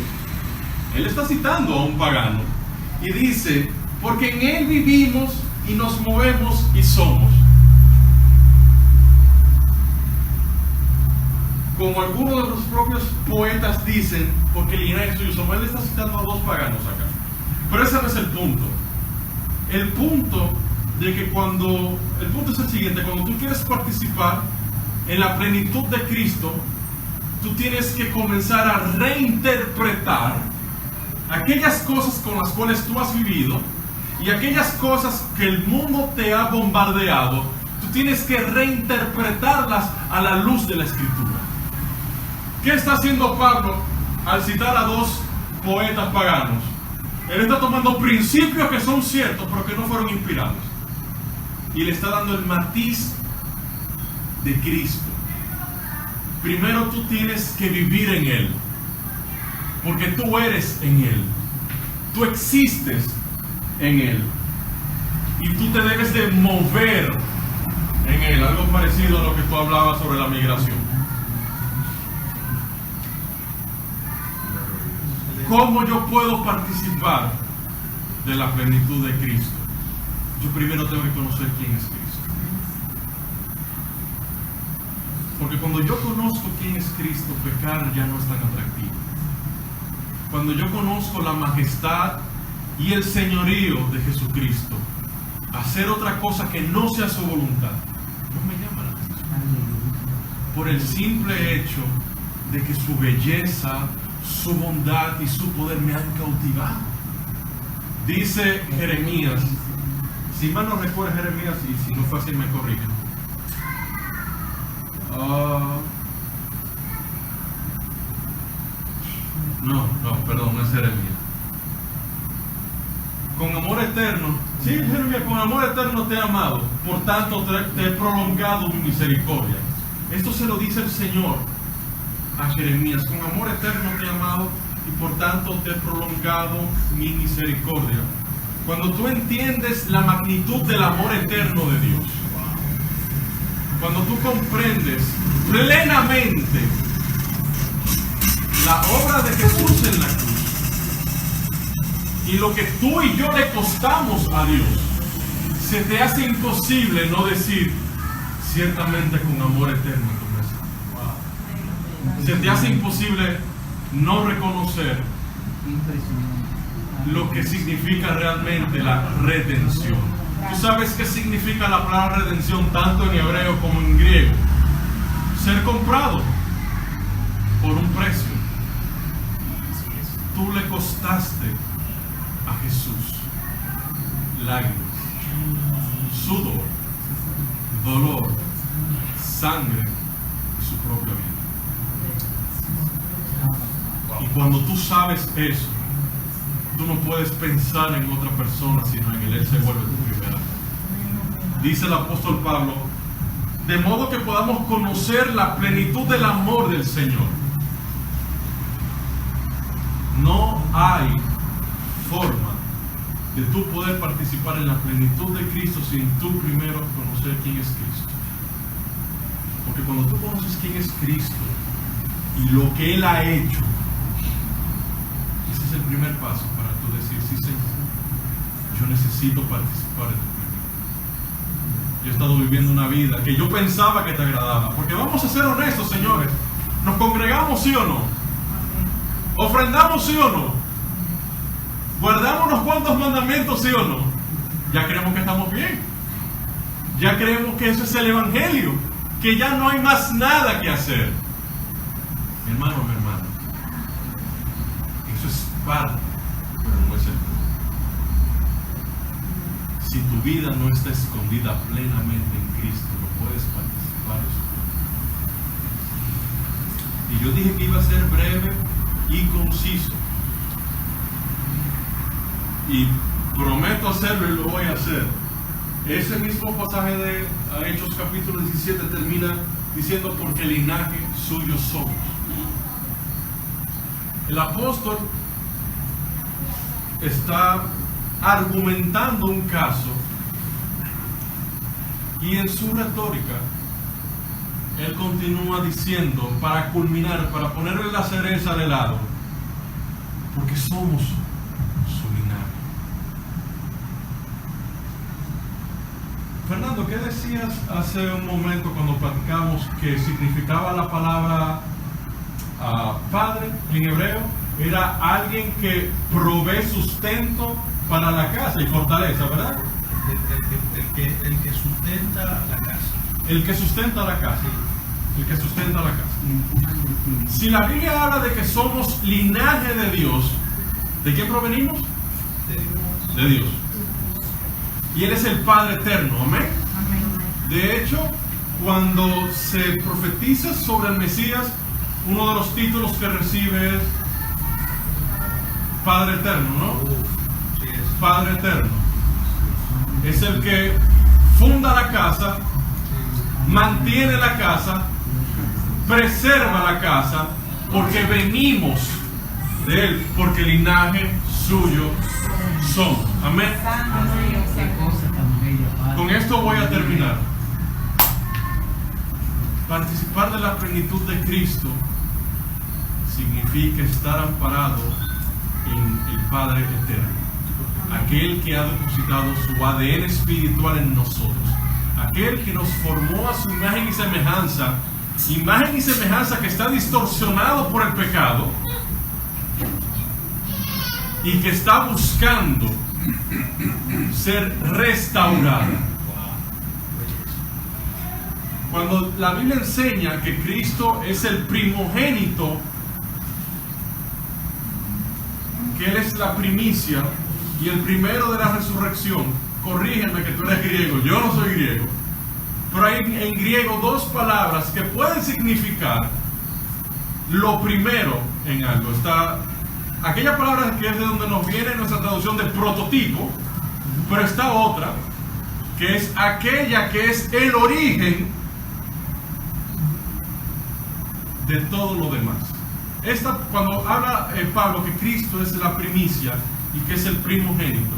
Él está citando a un pagano. Y dice, porque en él vivimos y nos movemos y somos. Como algunos de los propios poetas dicen, porque el linaje suyo somos. Él está citando a dos paganos acá. Pero ese no es el punto. El punto es el siguiente: cuando tú quieres participar en la plenitud de Cristo, tú tienes que comenzar a reinterpretar aquellas cosas con las cuales tú has vivido y aquellas cosas que el mundo te ha bombardeado. Tú tienes que reinterpretarlas a la luz de la Escritura. ¿Qué está haciendo Pablo al citar a dos poetas paganos? Él está tomando principios que son ciertos, pero que no fueron inspirados, y le está dando el matiz de Cristo. Primero tú tienes que vivir en Él, porque tú eres en Él, tú existes en Él, y tú te debes de mover en Él. Algo parecido a lo que tú hablabas sobre la migración. ¿Cómo yo puedo participar de la plenitud de Cristo? Yo primero tengo que conocer quién es Cristo. Porque cuando yo conozco quién es Cristo, pecar ya no es tan atractivo. Cuando yo conozco la majestad y el señorío de Jesucristo, hacer otra cosa que no sea su voluntad no me llama la atención. Por el simple hecho de que su belleza, su bondad y su poder me han cautivado. Dice Jeremías, si mal no recuerdo Jeremías, y si no fue así me corrigen. Perdón, no es Jeremías. Con amor eterno, sí, Jeremías, con amor eterno te he amado, por tanto te he prolongado mi misericordia. Esto se lo dice el Señor a Jeremías: con amor eterno te he amado y por tanto te he prolongado mi misericordia. Cuando tú entiendes la magnitud del amor eterno de Dios, cuando tú comprendes plenamente la obra de Jesús en la cruz y lo que tú y yo le costamos a Dios, se te hace imposible no decir: ciertamente con amor eterno tú me amas. Se te hace imposible no reconocer lo que significa realmente la redención. Tú sabes qué significa la palabra redención tanto en hebreo como en griego: ser comprado por un precio. Tú le costaste a Jesús lágrimas, sudor, dolor, sangre y su propia vida. Y cuando tú sabes eso, tú no puedes pensar en otra persona sino en Él. Él se vuelve tu primera. Dice el apóstol Pablo: de modo que podamos conocer la plenitud del amor del Señor. No hay forma de tú poder participar en la plenitud de Cristo sin tú primero conocer quién es Cristo. Porque cuando tú conoces quién es Cristo y lo que Él ha hecho, ese es el primer paso para tú decir: sí, Señor, yo necesito participar en tu plenitud. Yo he estado viviendo una vida que yo pensaba que te agradaba. Porque vamos a ser honestos, señores, ¿nos congregamos sí o no? ¿Ofrendamos sí o no? ¿Guardamos unos cuantos mandamientos sí o no? Ya creemos que estamos bien. Ya creemos que eso es el Evangelio, que ya no hay más nada que hacer. Mi hermano, eso es parte, pero no es el todo. Si tu vida no está escondida plenamente en Cristo, no puedes participar de su vida. Y yo dije que iba a ser breve y conciso, y prometo hacerlo y lo voy a hacer. Ese mismo pasaje de Hechos capítulo 17 termina diciendo porque linaje suyo somos. El apóstol está argumentando un caso y en su retórica él continúa diciendo, para culminar, para ponerle la cereza al helado, porque somos su linaje. Fernando, ¿qué decías hace un momento cuando platicamos que significaba la palabra padre en hebreo? Era alguien que provee sustento para la casa y fortaleza, ¿verdad? El que sustenta la casa. El que sustenta la casa. El que sustenta la casa. Si la Biblia habla de que somos linaje de Dios, ¿de quién provenimos? De Dios. Y Él es el Padre eterno, amén. De hecho, cuando se profetiza sobre el Mesías, uno de los títulos que recibe es Padre eterno, ¿no? Padre eterno. Es el que funda la casa, mantiene la casa, preserva la casa, porque venimos de Él, porque linaje suyo somos. Amén. Con esto voy a terminar. Participar de la plenitud de Cristo significa estar amparado en el Padre eterno, aquel que ha depositado su ADN espiritual en nosotros, aquel que nos formó a su imagen y semejanza que está distorsionado por el pecado y que está buscando ser restaurado. Cuando la Biblia enseña que Cristo es el primogénito, que Él es la primicia y el primero de la resurrección, corrígeme que tú eres griego, yo no soy griego, pero hay en griego dos palabras que pueden significar lo primero en algo. Está aquella palabra que es de donde nos viene nuestra traducción de prototipo, pero está otra que es aquella que es el origen de todo lo demás. Cuando habla Pablo que Cristo es la primicia y que es el primogénito,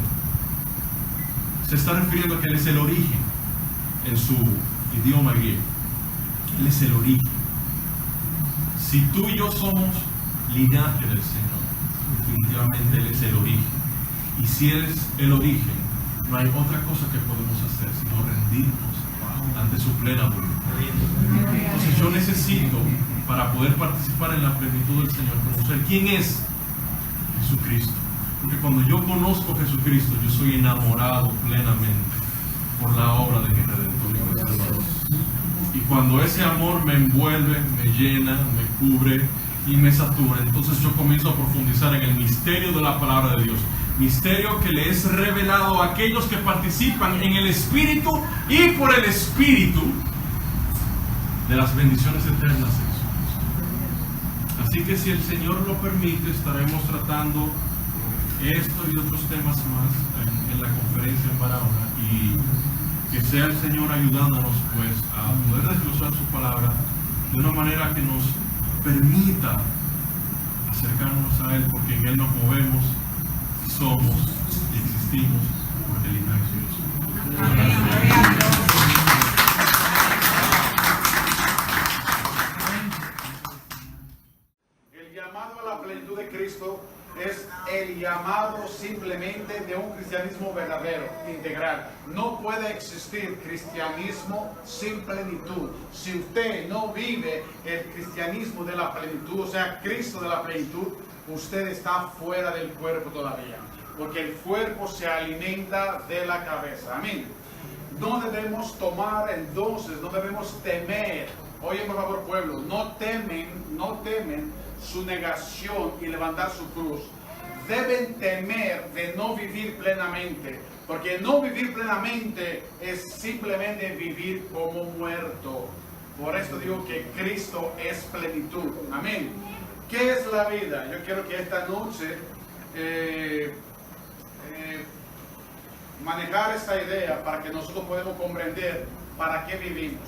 se está refiriendo a que Él es el origen en su idioma griego. Él es el origen. Si tú y yo somos linaje del Señor, definitivamente Él es el origen. Y si Él es el origen, no hay otra cosa que podemos hacer sino rendirnos ante su plena voluntad. Entonces yo necesito, para poder participar en la plenitud del Señor, conocer quién es Jesucristo. Porque cuando yo conozco a Jesucristo, yo soy enamorado plenamente por la obra de mi Redentor y mi Salvador. Y cuando ese amor me envuelve, me llena, me cubre y me satura, entonces yo comienzo a profundizar en el misterio de la palabra de Dios. Misterio que le es revelado a aquellos que participan en el Espíritu y por el Espíritu de las bendiciones eternas de Jesucristo. Así que si el Señor lo permite, estaremos tratando esto y otros temas más en la conferencia en Barahona, y que sea el Señor ayudándonos pues a poder desglosar su palabra de una manera que nos permita acercarnos a Él, porque en Él nos movemos, somos y existimos porque el linaje suyo. El llamado a la plenitud de Cristo es el llamado simplemente de un cristianismo verdadero, integral. No puede existir cristianismo sin plenitud. Si usted no vive el cristianismo de la plenitud, o sea, Cristo de la plenitud, usted está fuera del cuerpo todavía, porque el cuerpo se alimenta de la cabeza. Amén. No debemos tomar entonces, no debemos temer. Oye, por favor, pueblo, no temen su negación y levantar su cruz. Deben temer de no vivir plenamente, porque no vivir plenamente es simplemente vivir como muerto. Por esto digo que Cristo es plenitud. Amén. ¿Qué es la vida? Yo quiero que esta noche manejar esta idea para que nosotros podamos comprender para qué vivimos.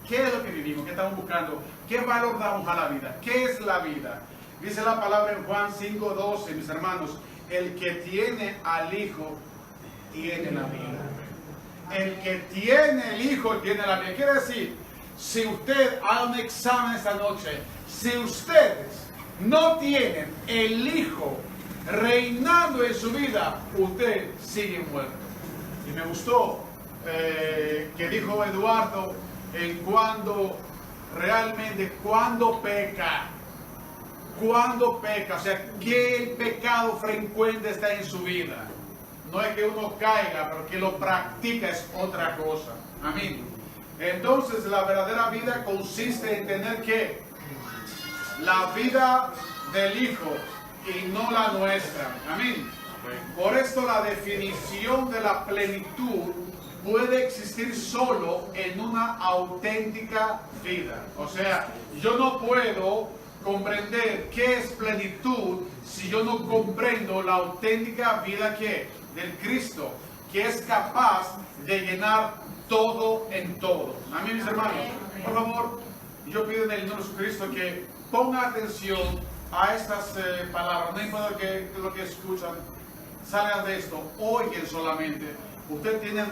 ¿Qué es lo que vivimos? ¿Qué estamos buscando? ¿Qué valor damos a la vida? ¿Qué es la vida? Dice la palabra en Juan 5:12, mis hermanos, el que tiene al Hijo tiene la vida. El que tiene el Hijo tiene la vida. Quiere decir, si usted hace un examen esta noche, si ustedes no tienen el Hijo reinando en su vida, usted sigue muerto. Y me gustó que dijo Eduardo en cuando realmente, cuando peca, o sea, que el pecado frecuente está en su vida. No es que uno caiga, pero que lo practica es otra cosa. Amén. Entonces la verdadera vida consiste en tener que la vida del Hijo y no la nuestra. Amén. Por esto la definición de la plenitud puede existir solo en una auténtica vida. O sea, yo no puedo comprender qué es plenitud si yo no comprendo la auténtica vida del Cristo, que es capaz de llenar todo en todo. Amén, mis hermanos. Por favor, yo pido en el nombre de Jesucristo que ponga atención a estas palabras. No importa lo que escuchan, salgan de esto, oigan solamente. Usted tiene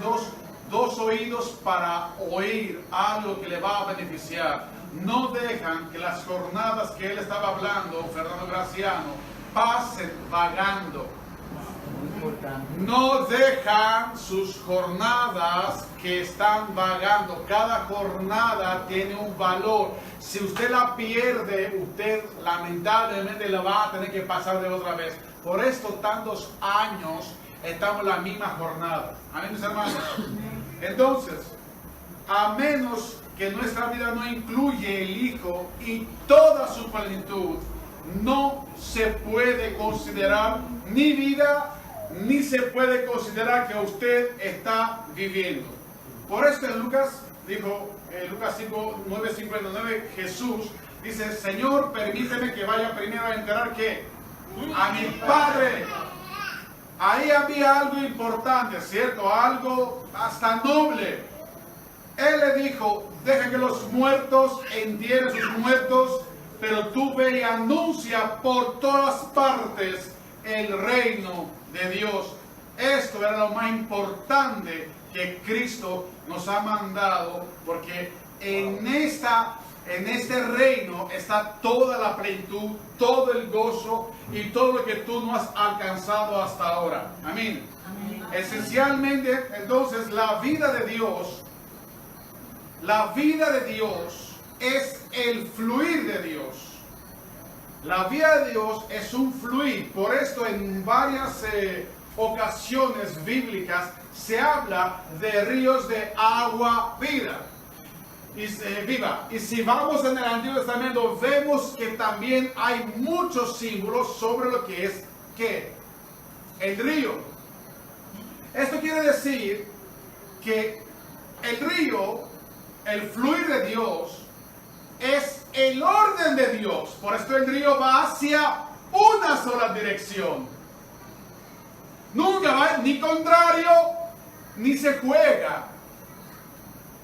dos oídos para oír algo que le va a beneficiar. No dejan que las jornadas que él estaba hablando, Fernando Graciano, pasen vagando. No dejan sus jornadas que están vagando. Cada jornada tiene un valor. Si usted la pierde, usted lamentablemente la va a tener que pasar de otra vez. Por esto tantos años estamos en la misma jornada. Amén, mis hermanos. Entonces, a menos que nuestra vida no incluye el Hijo y toda su plenitud, no se puede considerar ni vida, ni se puede considerar que usted está viviendo. Por esto en Lucas, dijo Lucas 5, 9:59, Jesús dice: Señor, permíteme que vaya primero a enterar que a mi Padre. Ahí había algo importante, ¿cierto? Algo hasta noble. Él le dijo: deja que los muertos entierren sus muertos, pero tú ve y anuncia por todas partes el reino de Dios. Esto era lo más importante que Cristo nos ha mandado, porque en este reino está toda la plenitud, todo el gozo y todo lo que tú no has alcanzado hasta ahora. Amén. Amén. Esencialmente, entonces, la vida de Dios es el fluir de Dios. La vida de Dios es un fluir. Por esto en varias ocasiones bíblicas se habla de ríos de agua viva. Y si vamos en el Antiguo Testamento, vemos que también hay muchos símbolos sobre lo que es el río. Esto quiere decir que el río, el fluir de Dios, es el orden de Dios. Por esto el río va hacia una sola dirección. Nunca va ni contrario, ni se juega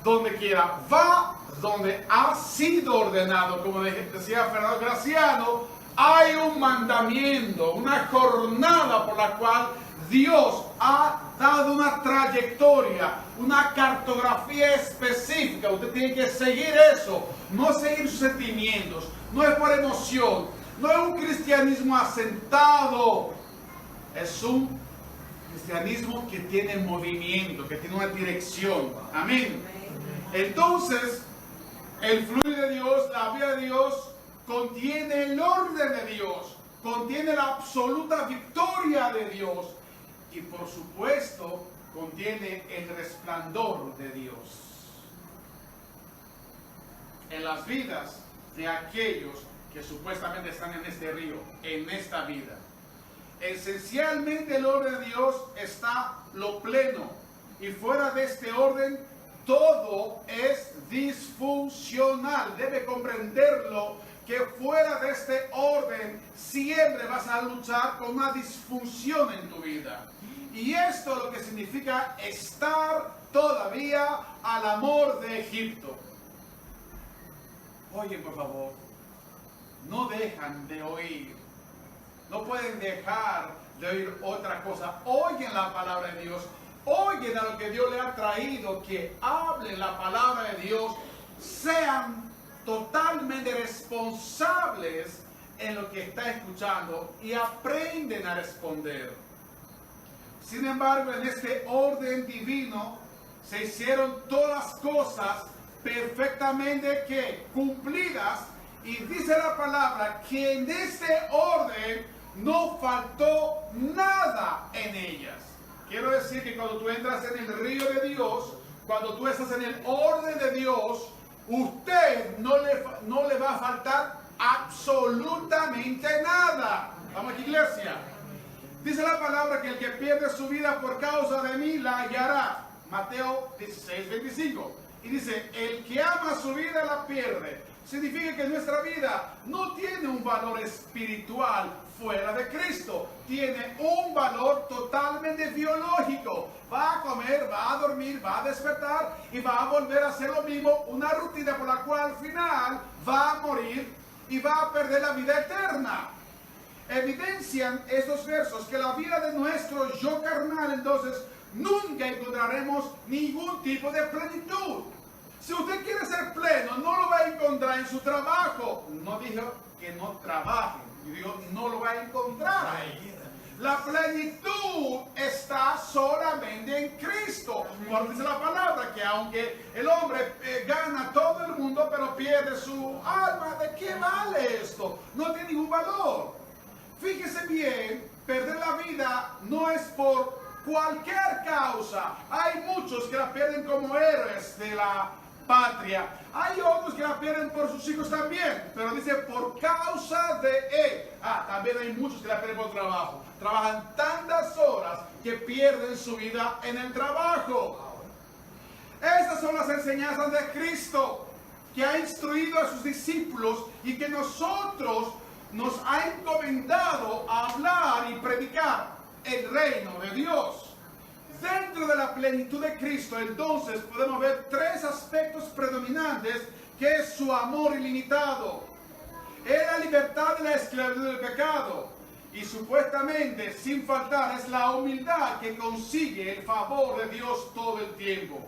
donde quiera. Va donde ha sido ordenado. Como decía Fernando Graciano, hay un mandamiento, una jornada por la cual Dios ha dado una trayectoria, una cartografía específica. Usted tiene que seguir eso, no seguir sus sentimientos, no es por emoción, no es un cristianismo asentado, es un cristianismo que tiene movimiento, que tiene una dirección. Amén. Entonces, el fluir de Dios, la vida de Dios, contiene el orden de Dios, contiene la absoluta victoria de Dios y, por supuesto, contiene el resplandor de Dios en las vidas de aquellos que supuestamente están en este río, en esta vida. Esencialmente el orden de Dios está lo pleno, y fuera de este orden todo es disfuncional. Debe comprenderlo, que fuera de este orden siempre vas a luchar con una disfunción en tu vida. Y esto es lo que significa estar todavía al amor de Egipto. Oye, por favor, no dejan de oír. No pueden dejar de oír otra cosa. Oyen la palabra de Dios. Oyen a lo que Dios le ha traído. Que hablen la palabra de Dios. Sean totalmente responsables en lo que está escuchando y aprenden a responder. Sin embargo, en este orden divino se hicieron todas las cosas perfectamente que cumplidas, y dice la palabra que en este orden no faltó nada en ellas. Quiero decir que cuando tú entras en el río de Dios, cuando tú estás en el orden de Dios, usted no le va a faltar absolutamente nada. Vamos aquí, iglesia. Dice la palabra que el que pierde su vida por causa de mí la hallará. Mateo 16:25. Y dice, el que ama su vida la pierde. Significa que nuestra vida no tiene un valor espiritual fuera de Cristo. Tiene un valor totalmente biológico. Va a comer, va a dormir, va a despertar y va a volver a hacer lo mismo. Una rutina por la cual al final va a morir y va a perder la vida eterna. Evidencian estos versos que la vida de nuestro yo carnal, entonces, nunca encontraremos ningún tipo de plenitud. Si usted quiere ser pleno, no lo va a encontrar en su trabajo. No dijo que no trabaje, dijo no lo va a encontrar ahí. La plenitud está solamente en Cristo. Porque dice la palabra que aunque el hombre gana todo el mundo, pero pierde su alma, ¿de qué vale esto? No tiene ningún valor. Fíjese bien, perder la vida no es por cualquier causa. Hay muchos que la pierden como héroes de la patria. Hay otros que la pierden por sus hijos también, pero dice por causa de él. También hay muchos que la pierden por trabajo. Trabajan tantas horas que pierden su vida en el trabajo. Estas son las enseñanzas de Cristo, que ha instruido a sus discípulos y que nosotros nos ha encomendado a hablar y predicar el reino de Dios. Dentro de la plenitud de Cristo, entonces, podemos ver tres aspectos predominantes, que es su amor ilimitado, es la libertad de la esclavitud del pecado, y supuestamente, sin faltar, es la humildad que consigue el favor de Dios todo el tiempo.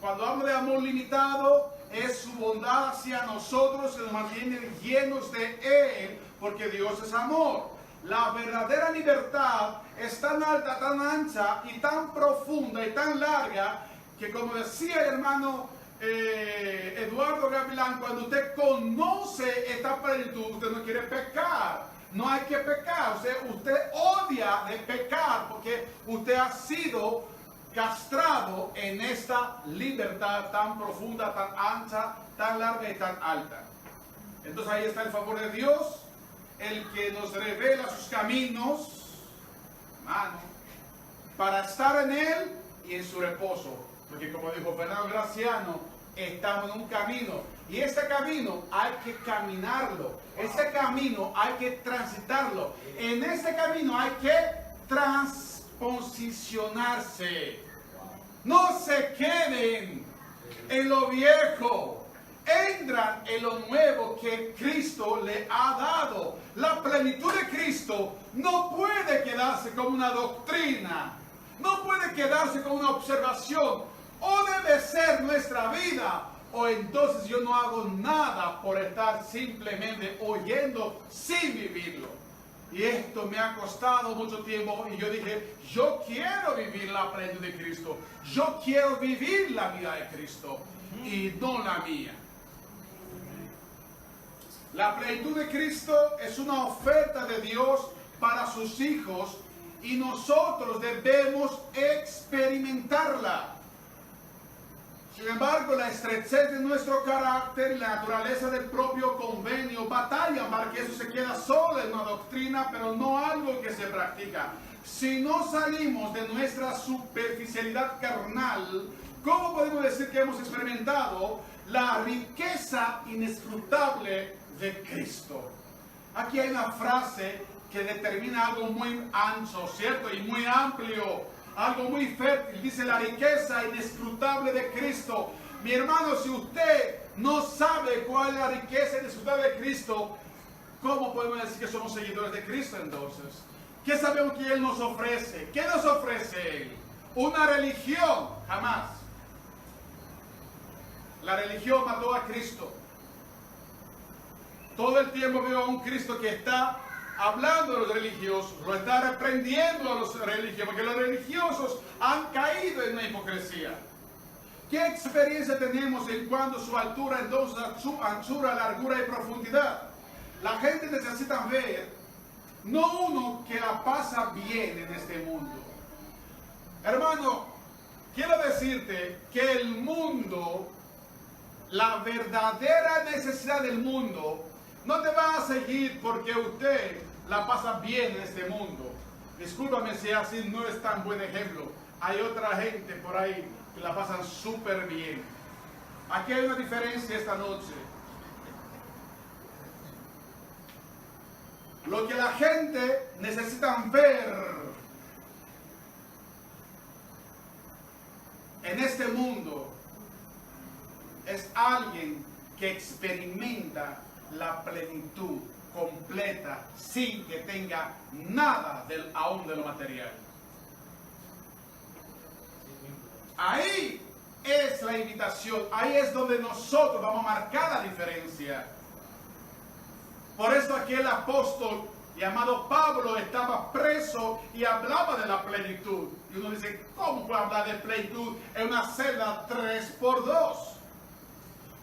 Cuando hablo de amor limitado, es su bondad hacia nosotros que nos mantiene llenos de Él, porque Dios es amor. La verdadera libertad es tan alta, tan ancha y tan profunda y tan larga que, como decía el hermano Eduardo Gavilán, cuando usted conoce esta plenitud, usted no quiere pecar. No hay que pecar. Usted odia de pecar porque usted ha sido castrado en esta libertad tan profunda, tan ancha, tan larga y tan alta. Entonces ahí está el favor de Dios, el que nos revela sus caminos, hermano, para estar en Él y en su reposo. Porque como dijo Fernando Graciano, estamos en un camino. Y ese camino hay que caminarlo. Ese camino hay que transitarlo. En ese camino hay que transposicionarse. No se queden en lo viejo. Entran en lo nuevo que Cristo le ha dado. La plenitud de Cristo no puede quedarse como una doctrina, no puede quedarse como una observación. O debe ser nuestra vida, o entonces yo no hago nada por estar simplemente oyendo sin vivirlo. Y esto me ha costado mucho tiempo, y yo dije, yo quiero vivir la plenitud de Cristo, yo quiero vivir la vida de Cristo y no la mía. La plenitud de Cristo es una oferta de Dios para sus hijos y nosotros debemos experimentarla. Sin embargo, la estrechez de nuestro carácter y la naturaleza del propio convenio batallan para que eso se quede solo en una doctrina, pero no algo que se practica. Si no salimos de nuestra superficialidad carnal, ¿cómo podemos decir que hemos experimentado la riqueza inescrutable de Cristo? Aquí hay una frase que determina algo muy ancho, ¿cierto? Y muy amplio. algo muy fértil. Dice la riqueza inescrutable de Cristo. Mi hermano, si usted no sabe cuál es la riqueza inescrutable de Cristo, ¿cómo podemos decir que somos seguidores de Cristo entonces? ¿Qué sabemos que Él nos ofrece? ¿Qué nos ofrece Él? Una religión, jamás. La religión mató a Cristo. Todo el tiempo veo a un Cristo que está hablando de los religiosos, lo está reprendiendo a los religiosos, porque los religiosos han caído en una hipocresía. ¿Qué experiencia tenemos en cuanto a su altura, entonces a su anchura, largura y profundidad? La gente necesita ver, no uno que la pasa bien en este mundo. Hermano, quiero decirte que el mundo, la verdadera necesidad del mundo, no te va a seguir porque usted la pasa bien en este mundo. Discúlpame si así no es tan buen ejemplo. Hay otra gente por ahí que la pasan súper bien. Aquí hay una diferencia esta noche. Lo que la gente necesita ver en este mundo es alguien que experimenta la plenitud completa sin que tenga nada aún de lo material. Ahí es la invitación, ahí es donde nosotros vamos a marcar la diferencia. Por eso aquel apóstol llamado Pablo estaba preso y hablaba de la plenitud. Y uno dice, ¿cómo puede hablar de plenitud en una celda 3x2?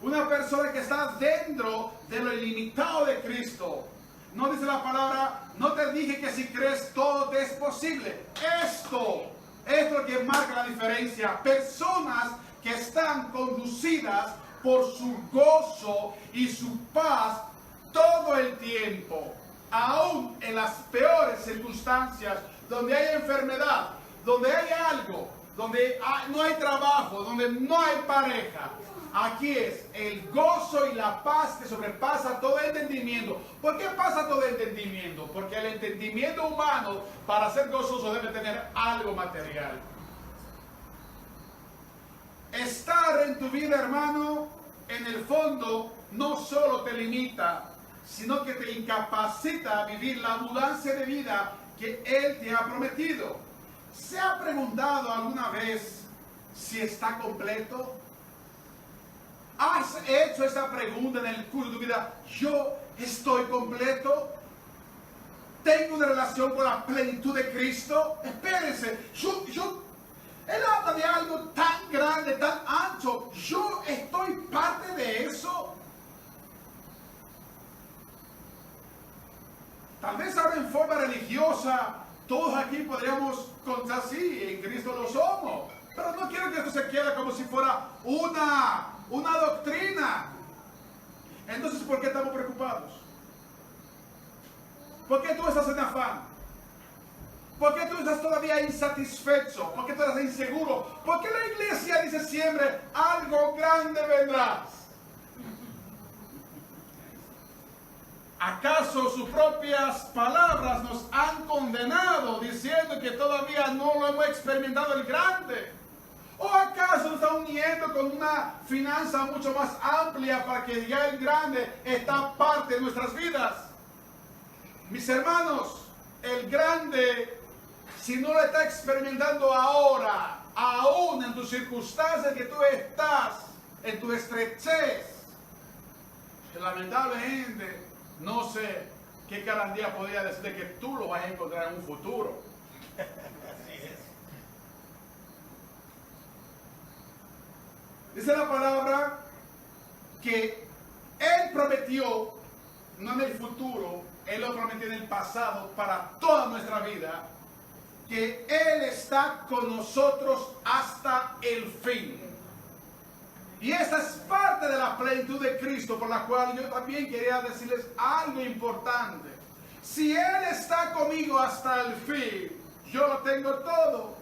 Una persona que está dentro de lo ilimitado de Cristo. No dice la palabra, no te dije que si crees todo te es posible. Esto es lo que marca la diferencia. Personas que están conducidas por su gozo y su paz todo el tiempo. Aún en las peores circunstancias, donde hay enfermedad, donde hay algo, donde no hay trabajo, donde no hay pareja. Aquí es el gozo y la paz que sobrepasa todo entendimiento. ¿Por qué pasa todo entendimiento? Porque el entendimiento humano, para ser gozoso, debe tener algo material. Estar en tu vida, hermano, en el fondo, no solo te limita, sino que te incapacita a vivir la abundancia de vida que Él te ha prometido. ¿Se ha preguntado alguna vez si está completo? ¿Has hecho esa pregunta en el curso de tu vida? ¿Yo estoy completo? ¿Tengo una relación con la plenitud de Cristo? Espérense, Él habla de algo tan grande, tan ancho. ¿Yo estoy parte de eso? Tal vez ahora en forma religiosa, todos aquí podríamos contar, sí, en Cristo lo somos. Pero no quiero que esto se quede como si fuera una doctrina. Entonces, ¿por qué estamos preocupados? ¿Por qué tú estás en afán? ¿Por qué tú estás todavía insatisfecho? ¿Por qué tú estás inseguro? ¿Por qué la iglesia dice siempre, algo grande vendrá? ¿Acaso sus propias palabras nos han condenado diciendo que todavía no lo hemos experimentado el grande? ¿O acaso nos están uniendo con una finanza mucho más amplia para que ya el grande está parte de nuestras vidas? Mis hermanos, el grande, si no lo está experimentando ahora, aún en tus circunstancias que tú estás, en tu estrechez, lamentablemente, no sé qué garantía podría decir de que tú lo vas a encontrar en un futuro. Así es. Dice la palabra que Él prometió, no en el futuro, Él lo prometió en el pasado para toda nuestra vida, que Él está con nosotros hasta el fin. Y esta es parte de la plenitud de Cristo, por la cual yo también quería decirles algo importante. Si Él está conmigo hasta el fin, yo lo tengo todo.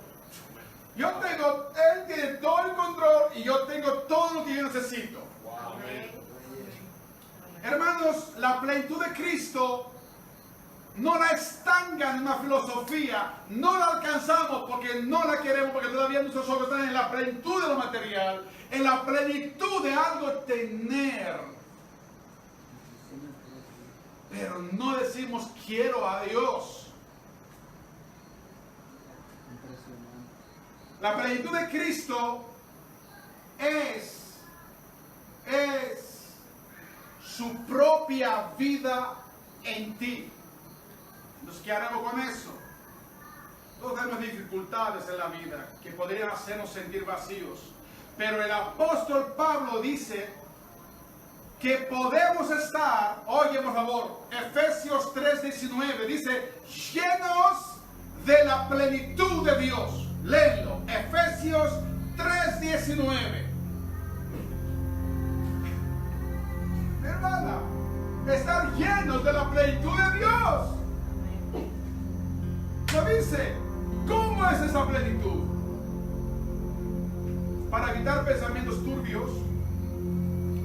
Él tiene todo el control y yo tengo todo lo que yo necesito. Wow. Hermanos, la plenitud de Cristo no la estancan en una filosofía, no la alcanzamos porque no la queremos, porque todavía nuestros ojos están en la plenitud de lo material, en la plenitud de algo tener. Pero no decimos quiero a Dios. La plenitud de Cristo es su propia vida en ti. Entonces, ¿qué haremos con eso? Todos tenemos dificultades en la vida que podrían hacernos sentir vacíos. Pero el apóstol Pablo dice que podemos estar, oye por favor, Efesios 3:19 dice, llenos de la plenitud de Dios. Léelo, Efesios 3:19. Hermana, estar llenos de la plenitud de Dios. Lo dice, ¿cómo es esa plenitud? Para evitar pensamientos turbios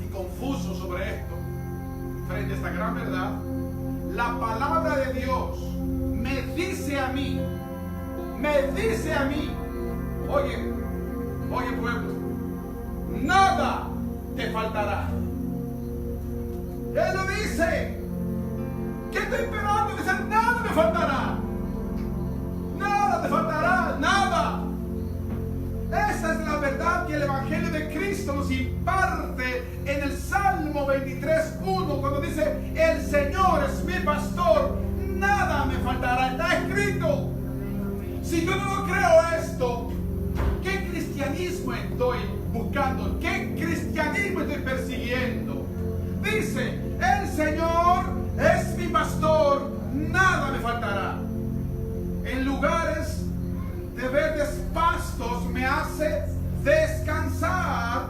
y confusos sobre esto, frente a esta gran verdad, la palabra de Dios me dice a mí, oye pueblo, nada te faltará. Él lo dice. ¿Qué estoy esperando? Dice, nada me faltará. Nada te faltará, nada. Esa es la verdad que el Evangelio de Cristo nos imparte en el Salmo 23:1, cuando dice, el Señor es mi pastor, nada me faltará. Está escrito. Si yo no creo esto, ¿qué cristianismo estoy buscando? ¿Qué cristianismo estoy persiguiendo? Dice, el Señor es mi pastor, nada me faltará. En lugares de verdes pastos me hace descansar.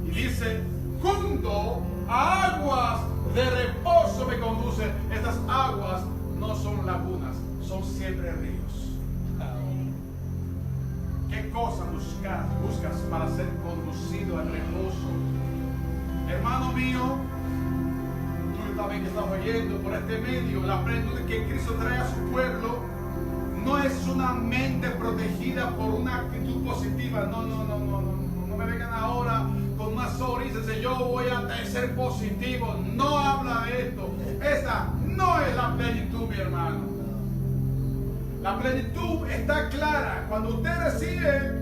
Y dice, junto a aguas de reposo me conduce. Estas aguas no son lagunas, son siempre ríos. ¿Qué cosa buscas para ser conducido al reposo? Hermano mío, tú también que estás oyendo por este medio, la plenitud que Cristo trae a su pueblo no es una mente protegida por una actitud positiva. No me vengan ahora con una sonrisa y dicen, yo voy a ser positivo. No habla de esto. Esa no es la plenitud, mi hermano. La plenitud está clara. Cuando usted recibe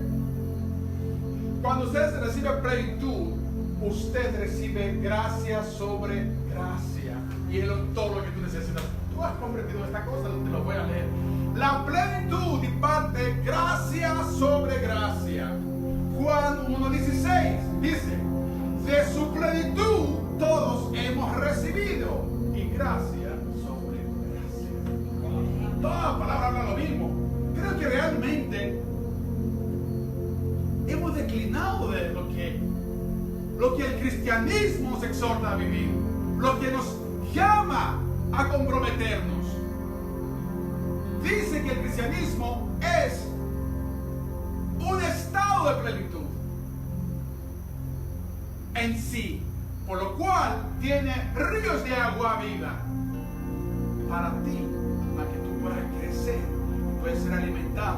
plenitud, usted recibe gracia sobre gracia. Y es todo lo que tú necesitas. Tú has comprendido esta cosa, te lo voy a leer. La plenitud imparte gracia sobre gracia. Juan 1:16 dice, de su plenitud todos hemos recibido, y gracia sobre gracia. Toda la palabra habla lo mismo. Creo que realmente hemos declinado de lo que el cristianismo nos exhorta a vivir, lo que nos llama a comprometernos. Dice que el cristianismo es un estado de plenitud en sí, por lo cual tiene ríos de agua viva para ti, para que tú puedas crecer y puedas ser alimentado